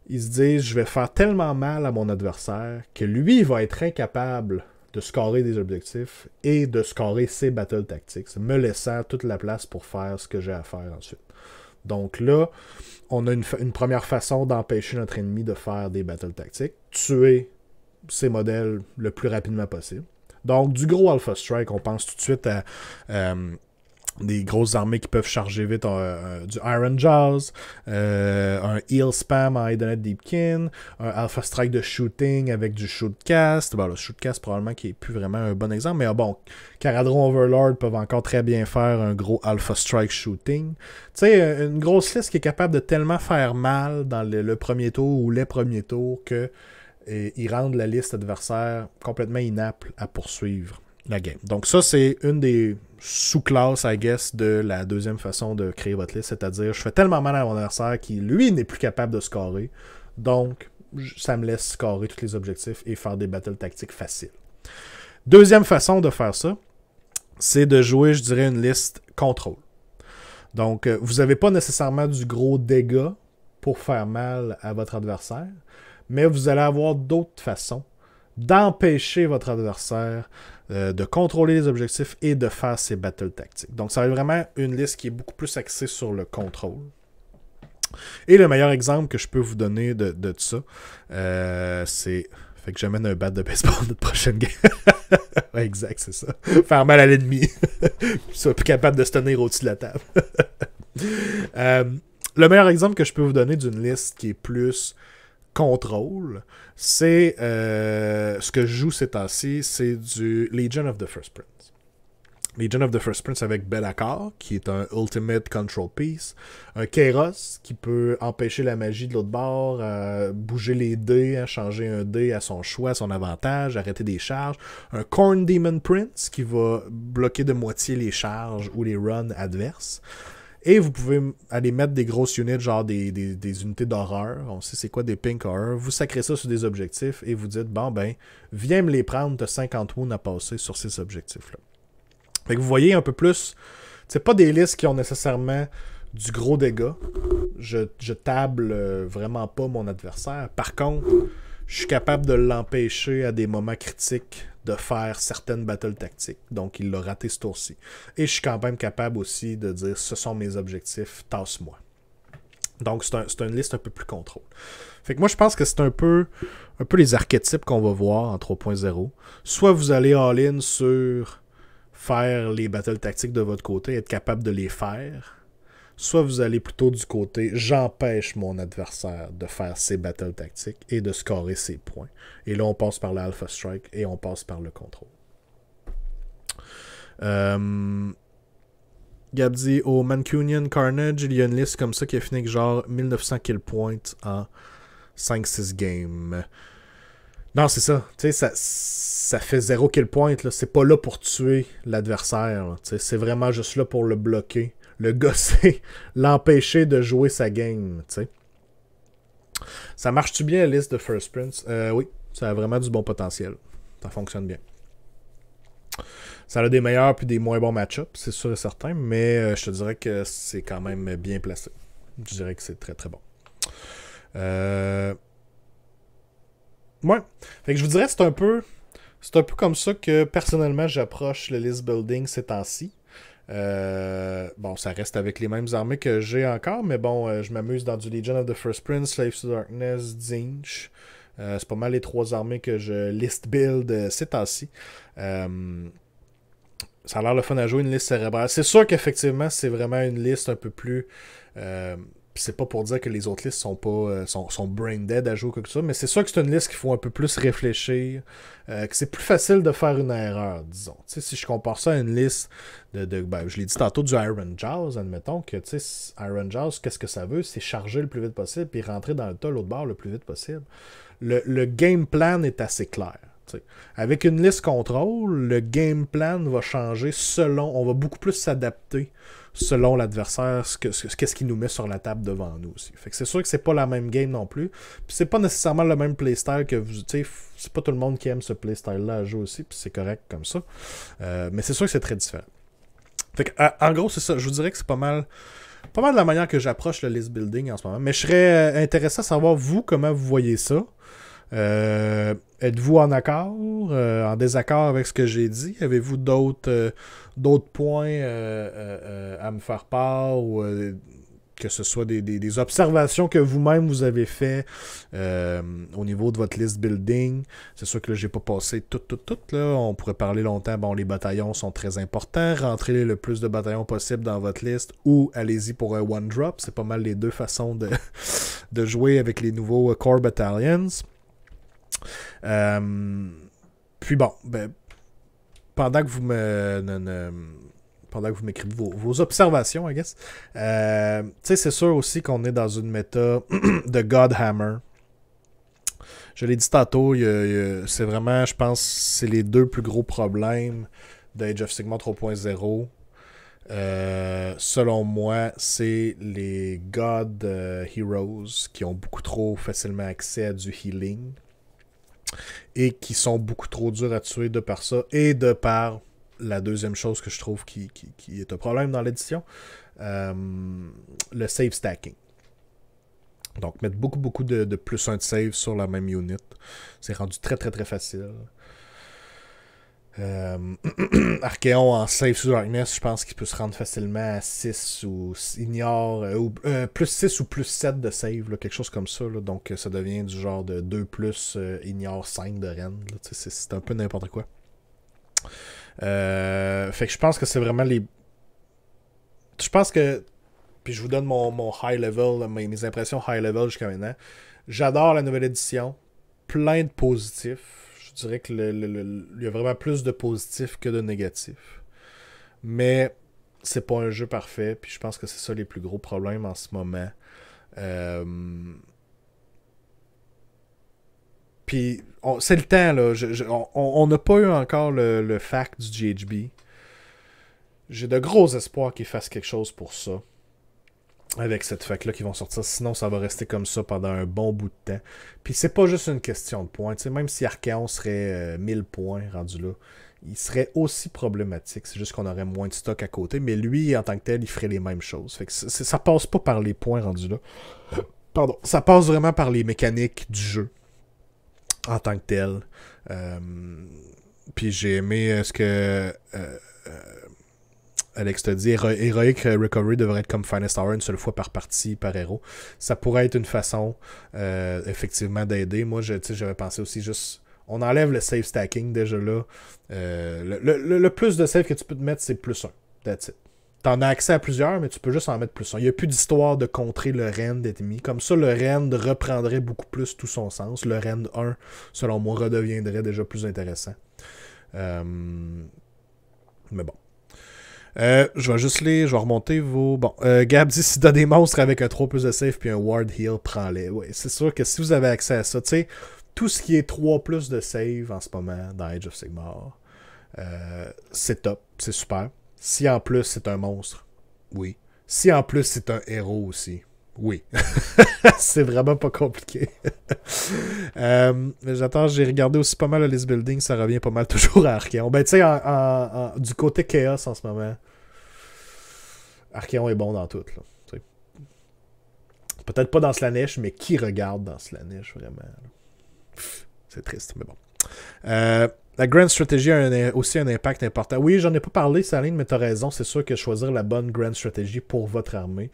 ils se disent, je vais faire tellement mal à mon adversaire que lui, il va être incapable de scorer des objectifs et de scorer ses battle tactics, me laissant toute la place pour faire ce que j'ai à faire ensuite. Donc là, on a une première façon d'empêcher notre ennemi de faire des battle tactics, tuer ces modèles le plus rapidement possible. Donc, du gros Alpha Strike, on pense tout de suite à des grosses armées qui peuvent charger vite, du Iron Jaws, un Heal Spam en Edenet Deepkin, un Alpha Strike de Shooting avec du Shootcast. Bon, le Shootcast, probablement, qui n'est plus vraiment un bon exemple, mais bon, Caradron Overlord peuvent encore très bien faire un gros Alpha Strike Shooting. Tu sais, une grosse liste qui est capable de tellement faire mal dans le premier tour ou les premiers tours que ils rendent la liste adversaire complètement inapte à poursuivre la game. Donc ça, c'est une des sous-classes, I guess, de la deuxième façon de créer votre liste, c'est-à-dire je fais tellement mal à mon adversaire qui, lui, n'est plus capable de scorer, donc ça me laisse scorer tous les objectifs et faire des battles tactiques faciles. Deuxième façon de faire ça, c'est de jouer, je dirais, une liste contrôle. Donc, vous n'avez pas nécessairement du gros dégât pour faire mal à votre adversaire, mais vous allez avoir d'autres façons d'empêcher votre adversaire de contrôler les objectifs et de faire ses battles tactiques. Donc, ça va être vraiment une liste qui est beaucoup plus axée sur le contrôle. Et le meilleur exemple que je peux vous donner de ça, c'est... Fait que j'amène un bat de baseball notre prochaine game. Ouais, exact, c'est ça. Faire mal à l'ennemi. Soit plus capable de se tenir au-dessus de la table. Le meilleur exemple que je peux vous donner d'une liste qui est plus contrôle, c'est ce que je joue ces temps-ci, c'est du Legion of the First Prince. Legion of the First Prince avec Be'lakor, qui est un Ultimate Control Piece, un Kairos, qui peut empêcher la magie de l'autre bord, bouger les dés, changer un dé à son choix, à son avantage, arrêter des charges, un Khorne Demon Prince, qui va bloquer de moitié les charges ou les runs adverses. Et vous pouvez aller mettre des grosses units, genre des unités d'horreur. On sait c'est quoi des pink horror. Vous sacrez ça sur des objectifs et vous dites, bon ben, viens me les prendre, t'as 50 wounds à passer sur ces objectifs-là. Fait que vous voyez un peu plus, c'est pas des listes qui ont nécessairement du gros dégât. Je table vraiment pas mon adversaire. Par contre, je suis capable de l'empêcher à des moments critiques de faire certaines battles tactiques. Donc, il l'a raté ce tour-ci. Et je suis quand même capable aussi de dire, ce sont mes objectifs, tasse-moi. Donc, c'est une liste un peu plus contrôle. Fait que moi, je pense que c'est un peu les archétypes qu'on va voir en 3.0. Soit vous allez all-in sur faire les battles tactiques de votre côté, être capable de les faire. Soit vous allez plutôt du côté j'empêche mon adversaire de faire ses battles tactiques et de scorer ses points. Et là, on passe par l'Alpha Strike et on passe par le contrôle. Gab dit au Mancunian Carnage, il y a une liste comme ça qui a fini avec genre 1900 kill points en 5-6 games. Non, c'est ça. Tu sais, ça fait 0 kill point. Là. C'est pas là pour tuer l'adversaire. C'est vraiment juste là pour le bloquer. Le gosser, l'empêcher de jouer sa game, tu sais. Ça marche-tu bien la liste de First Prince? Oui, ça a vraiment du bon potentiel. Ça fonctionne bien. Ça a des meilleurs puis des moins bons match-ups, c'est sûr et certain, mais je te dirais que c'est quand même bien placé. Je dirais que c'est très très bon. Ouais. Fait que je vous dirais que c'est un peu comme ça que personnellement j'approche le list building ces temps-ci. Bon, ça reste avec les mêmes armées que j'ai encore, mais bon, je m'amuse dans du Legion of the First Prince, Slaves to Darkness, Tzeentch. C'est pas mal les trois armées que je list build ces temps-ci. Ça a l'air le fun à jouer, une liste cérébrale. C'est sûr qu'effectivement, c'est vraiment une liste un peu plus... c'est pas pour dire que les autres listes sont pas sont brain dead à jouer ou quelque chose, mais c'est sûr que c'est une liste qu'il faut un peu plus réfléchir, que c'est plus facile de faire une erreur, disons. Tu sais, si je compare ça à une liste ben, je l'ai dit tantôt, du Iron Jaws, admettons que, tu sais, Iron Jaws, qu'est-ce que ça veut? C'est charger le plus vite possible puis rentrer dans le tas l'autre bord le plus vite possible. Le game plan est assez clair. T'sais. Avec une liste contrôle, le game plan va changer selon... On va beaucoup plus s'adapter selon l'adversaire, qu'est-ce qu'il nous met sur la table devant nous aussi. Fait que c'est sûr que c'est pas la même game non plus. Puis c'est pas nécessairement le même playstyle que vous. Tu sais, c'est pas tout le monde qui aime ce playstyle-là à jouer aussi, puis c'est correct comme ça. Mais c'est sûr que c'est très différent. Fait que, en gros, c'est ça. Je vous dirais que c'est pas mal de la manière que j'approche le list building en ce moment. Mais je serais intéressé à savoir, vous, comment vous voyez ça. Êtes-vous en accord, en désaccord avec ce que j'ai dit? Avez-vous d'autres points à me faire part ou que ce soit des observations que vous-même vous avez fait au niveau de votre list building? C'est sûr que là, j'ai pas passé tout, là. On pourrait parler longtemps. Bon, les bataillons sont très importants. Rentrez le plus de bataillons possible dans votre liste ou allez-y pour un one drop. C'est pas mal les deux façons de jouer avec les nouveaux Core Battalions. Puis bon, ben, pendant que vous m'écrivez vos observations, I guess, tu sais, c'est sûr aussi qu'on est dans une méta de Godhammer. Je l'ai dit tantôt, c'est vraiment, je pense, c'est les deux plus gros problèmes d'Age of Sigmar 3.0. Selon moi, c'est les God Heroes qui ont beaucoup trop facilement accès à du healing et qui sont beaucoup trop durs à tuer de par ça et de par la deuxième chose que je trouve qui est un problème dans l'édition, le save stacking. Donc mettre beaucoup de plus 1 de save sur la même unit, c'est rendu très facile. Archéon en Save to Darkness, je pense qu'il peut se rendre facilement à 6 ou Ignore, plus 6 ou plus 7 de save, là, quelque chose comme ça. Là, donc ça devient du genre de 2 plus Ignore 5 de Rennes. C'est un peu n'importe quoi. Fait que je pense que c'est vraiment les... Je pense que... Puis je vous donne mon high level, mes impressions high level jusqu'à maintenant. J'adore la nouvelle édition. Plein de positifs. Je dirais qu'il y a vraiment plus de positifs que de négatifs. Mais c'est pas un jeu parfait. Puis je pense que c'est ça les plus gros problèmes en ce moment. Puis c'est le temps, là. On n'a pas eu encore le fact du GHB. J'ai de gros espoirs qu'ils fassent quelque chose pour ça. Avec cette fac-là qui vont sortir. Sinon, ça va rester comme ça pendant un bon bout de temps. Puis c'est pas juste une question de points. T'sais, même si Archaon serait 1000 points rendu là, il serait aussi problématique. C'est juste qu'on aurait moins de stock à côté. Mais lui, en tant que tel, il ferait les mêmes choses. Fait que ça passe pas par les points rendus là. Pardon. Ça passe vraiment par les mécaniques du jeu. En tant que tel. Puis j'ai aimé ce que... Alex te dit, Heroic Recovery devrait être comme Finest Hour une seule fois par partie, par héros. Ça pourrait être une façon, effectivement, d'aider. Moi, j'avais pensé aussi juste... On enlève le save stacking, déjà là. Le plus de save que tu peux te mettre, c'est plus 1. That's it. T'en as accès à plusieurs, mais tu peux juste en mettre plus 1. Il n'y a plus d'histoire de contrer le Rend d'ennemi. Comme ça, le Rend reprendrait beaucoup plus tout son sens. Le Rend 1, selon moi, redeviendrait déjà plus intéressant. Mais bon. Je vais remonter vos... Bon, Gab dit, si t'as des monstres avec un 3 plus de save puis un ward heal, prends-les. Ouais, c'est sûr que si vous avez accès à ça, tu sais, tout ce qui est 3 plus de save en ce moment dans Age of Sigmar, c'est top, c'est super. Si en plus c'est un monstre, oui. Si en plus c'est un héros aussi, oui. C'est vraiment pas compliqué. Mais j'attends, j'ai regardé aussi pas mal le list building, ça revient pas mal toujours à Archaon. Ben tu sais, du côté Chaos en ce moment, Archaon est bon dans tout. Là, peut-être pas dans Slaanesh, mais qui regarde dans Slaanesh vraiment? C'est triste, mais bon. La Grand Strategy a aussi un impact important. Oui, j'en ai pas parlé, Saline, mais t'as raison. C'est sûr que choisir la bonne Grand Strategy pour votre armée,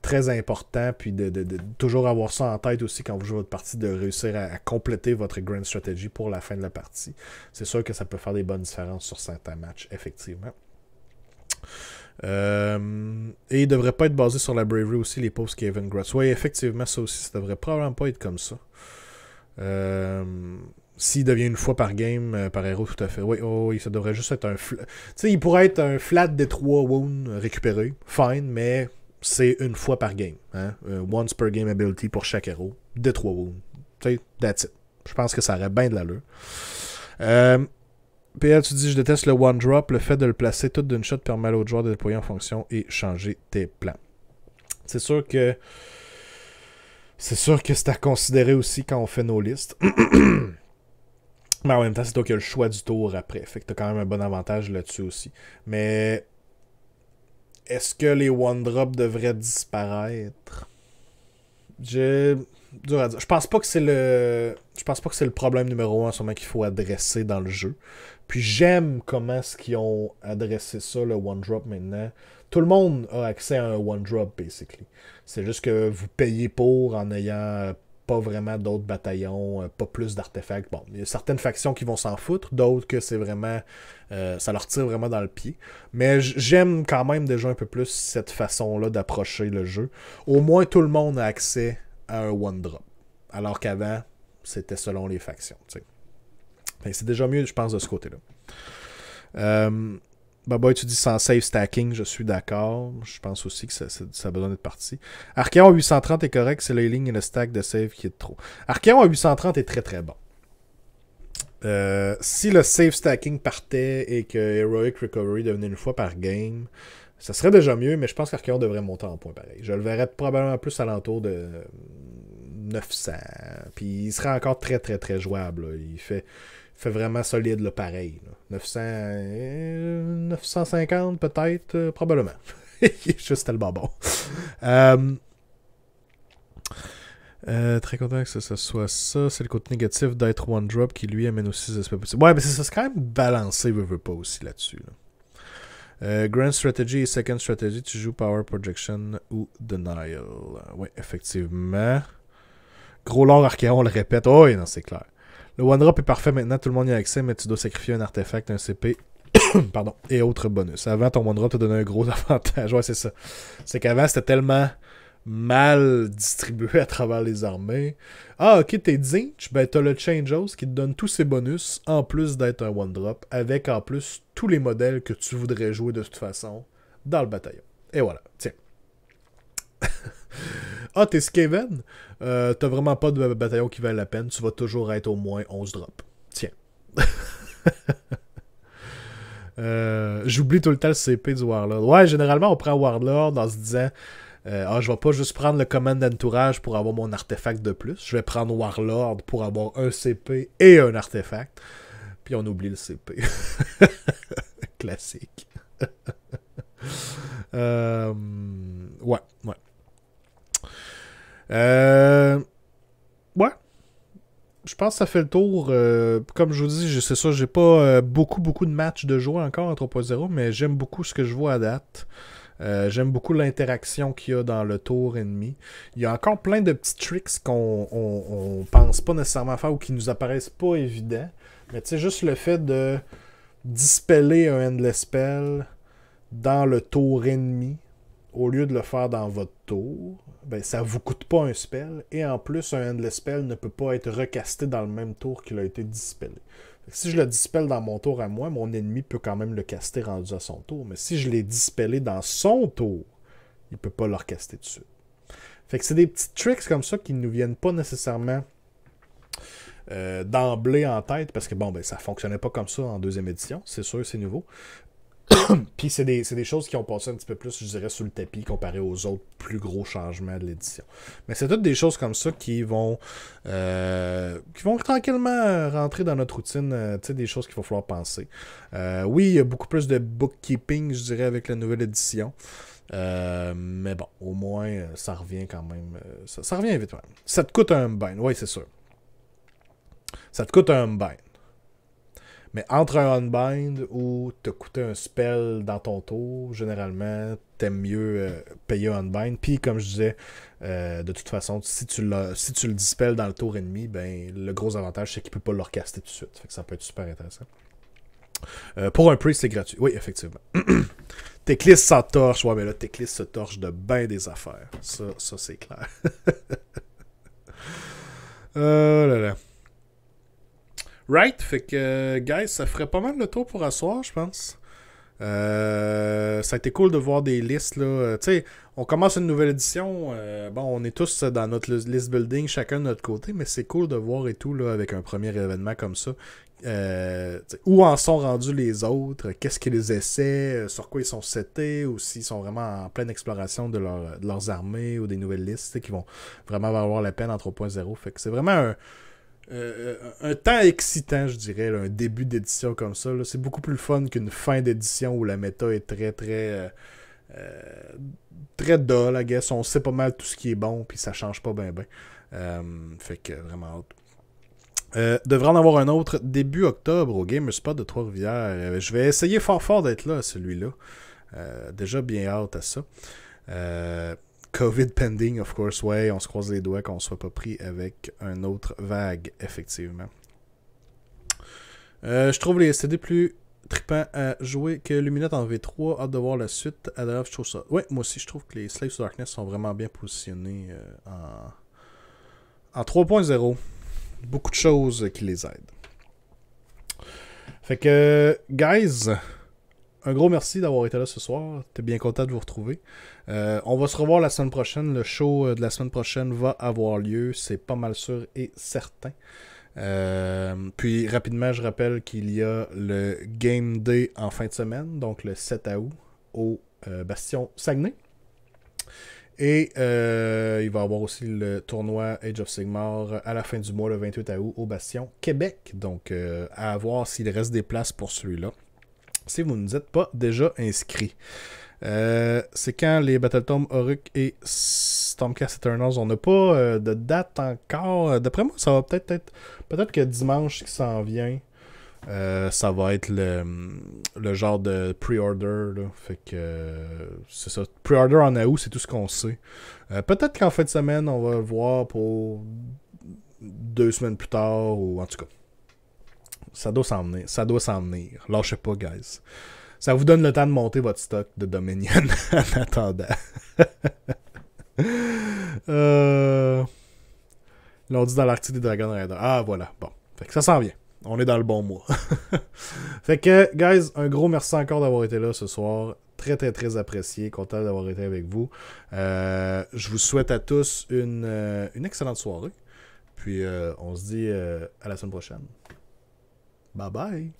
très important. Puis de toujours avoir ça en tête aussi quand vous jouez votre partie, de réussir à compléter votre Grand Strategy pour la fin de la partie. C'est sûr que ça peut faire des bonnes différences sur certains matchs, effectivement. Et il devrait pas être basé sur la Bravery aussi, les pauvres Skaven Grots. Oui, effectivement, ça aussi, ça devrait probablement pas être comme ça. S'il devient une fois par game, par héros, tout à fait. Oui, ça devrait juste être un... Tu sais, il pourrait être un flat des 3 wounds récupérés. Fine, mais c'est une fois par game. Hein? Once per game ability pour chaque héros. Des 3 wounds. Tu sais, that's it. Je pense que ça aurait bien de l'allure. PL, tu dis, je déteste le one drop. Le fait de le placer tout d'une shot permet à l'autre joueur de déployer en fonction et changer tes plans. C'est sûr que c'est à considérer aussi quand on fait nos listes. Mais en même temps, c'est toi qui as le choix du tour après. Fait que t'as quand même un bon avantage là-dessus aussi. Mais est-ce que les one drop devraient disparaître? Dur à dire. Je pense pas que c'est le problème numéro 1 sûrement qu'il faut adresser dans le jeu. Puis j'aime comment est-ce qu'ils ont adressé ça, le one drop maintenant. Tout le monde a accès à un one drop, basically. C'est juste que vous payez pour en ayant pas vraiment d'autres bataillons, pas plus d'artefacts. Bon, il y a certaines factions qui vont s'en foutre, d'autres que c'est vraiment... ça leur tire vraiment dans le pied. Mais j'aime quand même déjà un peu plus cette façon-là d'approcher le jeu. Au moins, tout le monde a accès à un one-drop. Alors qu'avant, c'était selon les factions. C'est déjà mieux, je pense, de ce côté-là. Baboy, tu dis sans save stacking, je suis d'accord. Je pense aussi que ça a besoin d'être parti. Archaon à 830 est correct, c'est le healing et le stack de save qui est trop. Archaon à 830 est très très bon. Si le save stacking partait et que Heroic Recovery devenait une fois par game, ça serait déjà mieux, mais je pense qu'Archaon devrait monter en point pareil. Je le verrais probablement plus alentour de 900. Puis il serait encore très très très jouable. Là. Il fait vraiment solide, là, pareil. Là. 950 peut-être, probablement. Il est juste tellement bon. Très content que ce soit ça. C'est le côté négatif d'être one drop qui lui amène aussi des aspects possibles. Ouais, mais c'est quand même balancé, veut pas aussi là-dessus. Là. Grand Strategy et Second Strategy, tu joues Power Projection ou Denial. Ouais, effectivement. Gros long Archaon, on le répète. Oh, oui, non, c'est clair. Le one-drop est parfait maintenant, tout le monde y a accès, mais tu dois sacrifier un artefact, un CP pardon, et autres bonus. Avant, ton one-drop te donnait un gros avantage. Ouais, c'est ça. C'est qu'avant, c'était tellement mal distribué à travers les armées. Ah, ok, t'es Zinch, ben t'as le Change House qui te donne tous ces bonus, en plus d'être un one-drop, avec en plus tous les modèles que tu voudrais jouer de toute façon dans le bataillon. Et voilà, tiens. Ah, t'es Skaven? T'as vraiment pas de bataillon qui valent la peine. Tu vas toujours être au moins 11 drops. Tiens. J'oublie tout le temps le CP du Warlord. Ouais, généralement, on prend Warlord en se disant je vais pas juste prendre le command d'entourage pour avoir mon artefact de plus. Je vais prendre Warlord pour avoir un CP et un artefact. Puis on oublie le CP. Classique. Ouais. Ouais. Je pense que ça fait le tour. Comme je vous dis, c'est ça, j'ai pas beaucoup de matchs de jouer encore en 3.0, mais j'aime beaucoup ce que je vois à date. J'aime beaucoup l'interaction qu'il y a dans le tour ennemi. Il y a encore plein de petits tricks qu'on pense pas nécessairement faire ou qui nous apparaissent pas évidents. Mais tu sais, juste le fait de dispeller un Endless Spell dans le tour ennemi, au lieu de le faire dans votre tour, ben ça vous coûte pas un spell, et en plus, un Endless Spell ne peut pas être recasté dans le même tour qu'il a été dispellé. Si je le dispelle dans mon tour à moi, mon ennemi peut quand même le caster rendu à son tour, mais si je l'ai dispellé dans son tour, il peut pas le recaster tout de suite. Fait que c'est des petits tricks comme ça qui ne nous viennent pas nécessairement d'emblée en tête, parce que bon, ben ça fonctionnait pas comme ça en deuxième édition, c'est sûr, c'est nouveau. Puis c'est des choses qui ont passé un petit peu plus, je dirais, sous le tapis comparé aux autres plus gros changements de l'édition. Mais c'est toutes des choses comme ça qui vont tranquillement rentrer dans notre routine, tu sais, des choses qu'il va falloir penser. Oui, il y a beaucoup plus de bookkeeping, je dirais, avec la nouvelle édition. Mais bon, au moins, ça revient quand même. Ça revient vite, même. Ça te coûte un bind, oui, c'est sûr. Ça te coûte un bind. Mais entre un unbind ou te coûter un spell dans ton tour, généralement, t'aimes mieux payer un unbind. Puis, comme je disais, de toute façon, si tu le dispelles dans le tour ennemi, ben le gros avantage, c'est qu'il peut pas le recaster tout de suite. Fait que ça peut être super intéressant. Pour un priest, c'est gratuit. Oui, effectivement. Teclis sans torche. Ouais, mais là, Teclis se torche de ben des affaires. Ça c'est clair. Oh là là. Right, fait que, guys, ça ferait pas mal le tour pour asseoir, je pense. Ça a été cool de voir des listes, là. Tu sais, on commence une nouvelle édition. Bon, on est tous dans notre list building, chacun de notre côté, mais c'est cool de voir et tout, là, avec un premier événement comme ça. Où en sont rendus les autres, qu'est-ce qu'ils les essaient, sur quoi ils sont setés, ou s'ils sont vraiment en pleine exploration de leurs armées ou des nouvelles listes qui vont vraiment valoir la peine en 3.0. Fait que c'est vraiment un temps excitant, je dirais, là, un début d'édition comme ça. Là. C'est beaucoup plus fun qu'une fin d'édition où la méta est très, très, très dull, I guess. On sait pas mal tout ce qui est bon, puis ça change pas bien, bien. Fait que vraiment hâte. Devrait en avoir un autre début octobre au Gamerspot de Trois-Rivières. Je vais essayer fort d'être là, celui-là. Déjà bien hâte à ça. COVID pending, of course, ouais, on se croise les doigts qu'on ne soit pas pris avec un autre vague, effectivement. Je trouve les STD plus trippants à jouer que Luminette en V3. Hâte de voir la suite. Adref, je trouve ça. Ouais, moi aussi, je trouve que les Slaves to Darkness sont vraiment bien positionnés en 3.0. Beaucoup de choses qui les aident. Fait que, guys, un gros merci d'avoir été là ce soir. T'es bien content de vous retrouver. On va se revoir la semaine prochaine. Le show de la semaine prochaine va avoir lieu. C'est pas mal sûr et certain. Puis, rapidement, je rappelle qu'il y a le Game Day en fin de semaine, donc le 7 août, au Bastion Saguenay. Et il va y avoir aussi le tournoi Age of Sigmar à la fin du mois, le 28 août, au Bastion Québec. Donc, à voir s'il reste des places pour celui-là. Si vous ne êtes pas déjà inscrit. C'est quand les Battletome Orruk et Stormcast Eternals. On n'a pas de date encore. D'après moi, ça va peut-être être... Peut-être que dimanche qui s'en vient, ça va être le genre de pre-order. Là. Fait que c'est ça. Pre-order en août, c'est tout ce qu'on sait. Peut-être qu'en fin de semaine, on va le voir pour 2 semaines plus tard. Ou en tout cas, ça doit s'en venir. Ça doit s'en venir. Lâchez pas, guys. Ça vous donne le temps de monter votre stock de Dominion en attendant. L'on dit dans l'article des Dragon Rider. Ah, voilà. Bon. Fait que ça s'en vient. On est dans le bon mois. Fait que, guys, un gros merci encore d'avoir été là ce soir. Très, très, très apprécié. Content d'avoir été avec vous. Je vous souhaite à tous une excellente soirée. Puis, on se dit à la semaine prochaine. Bye bye.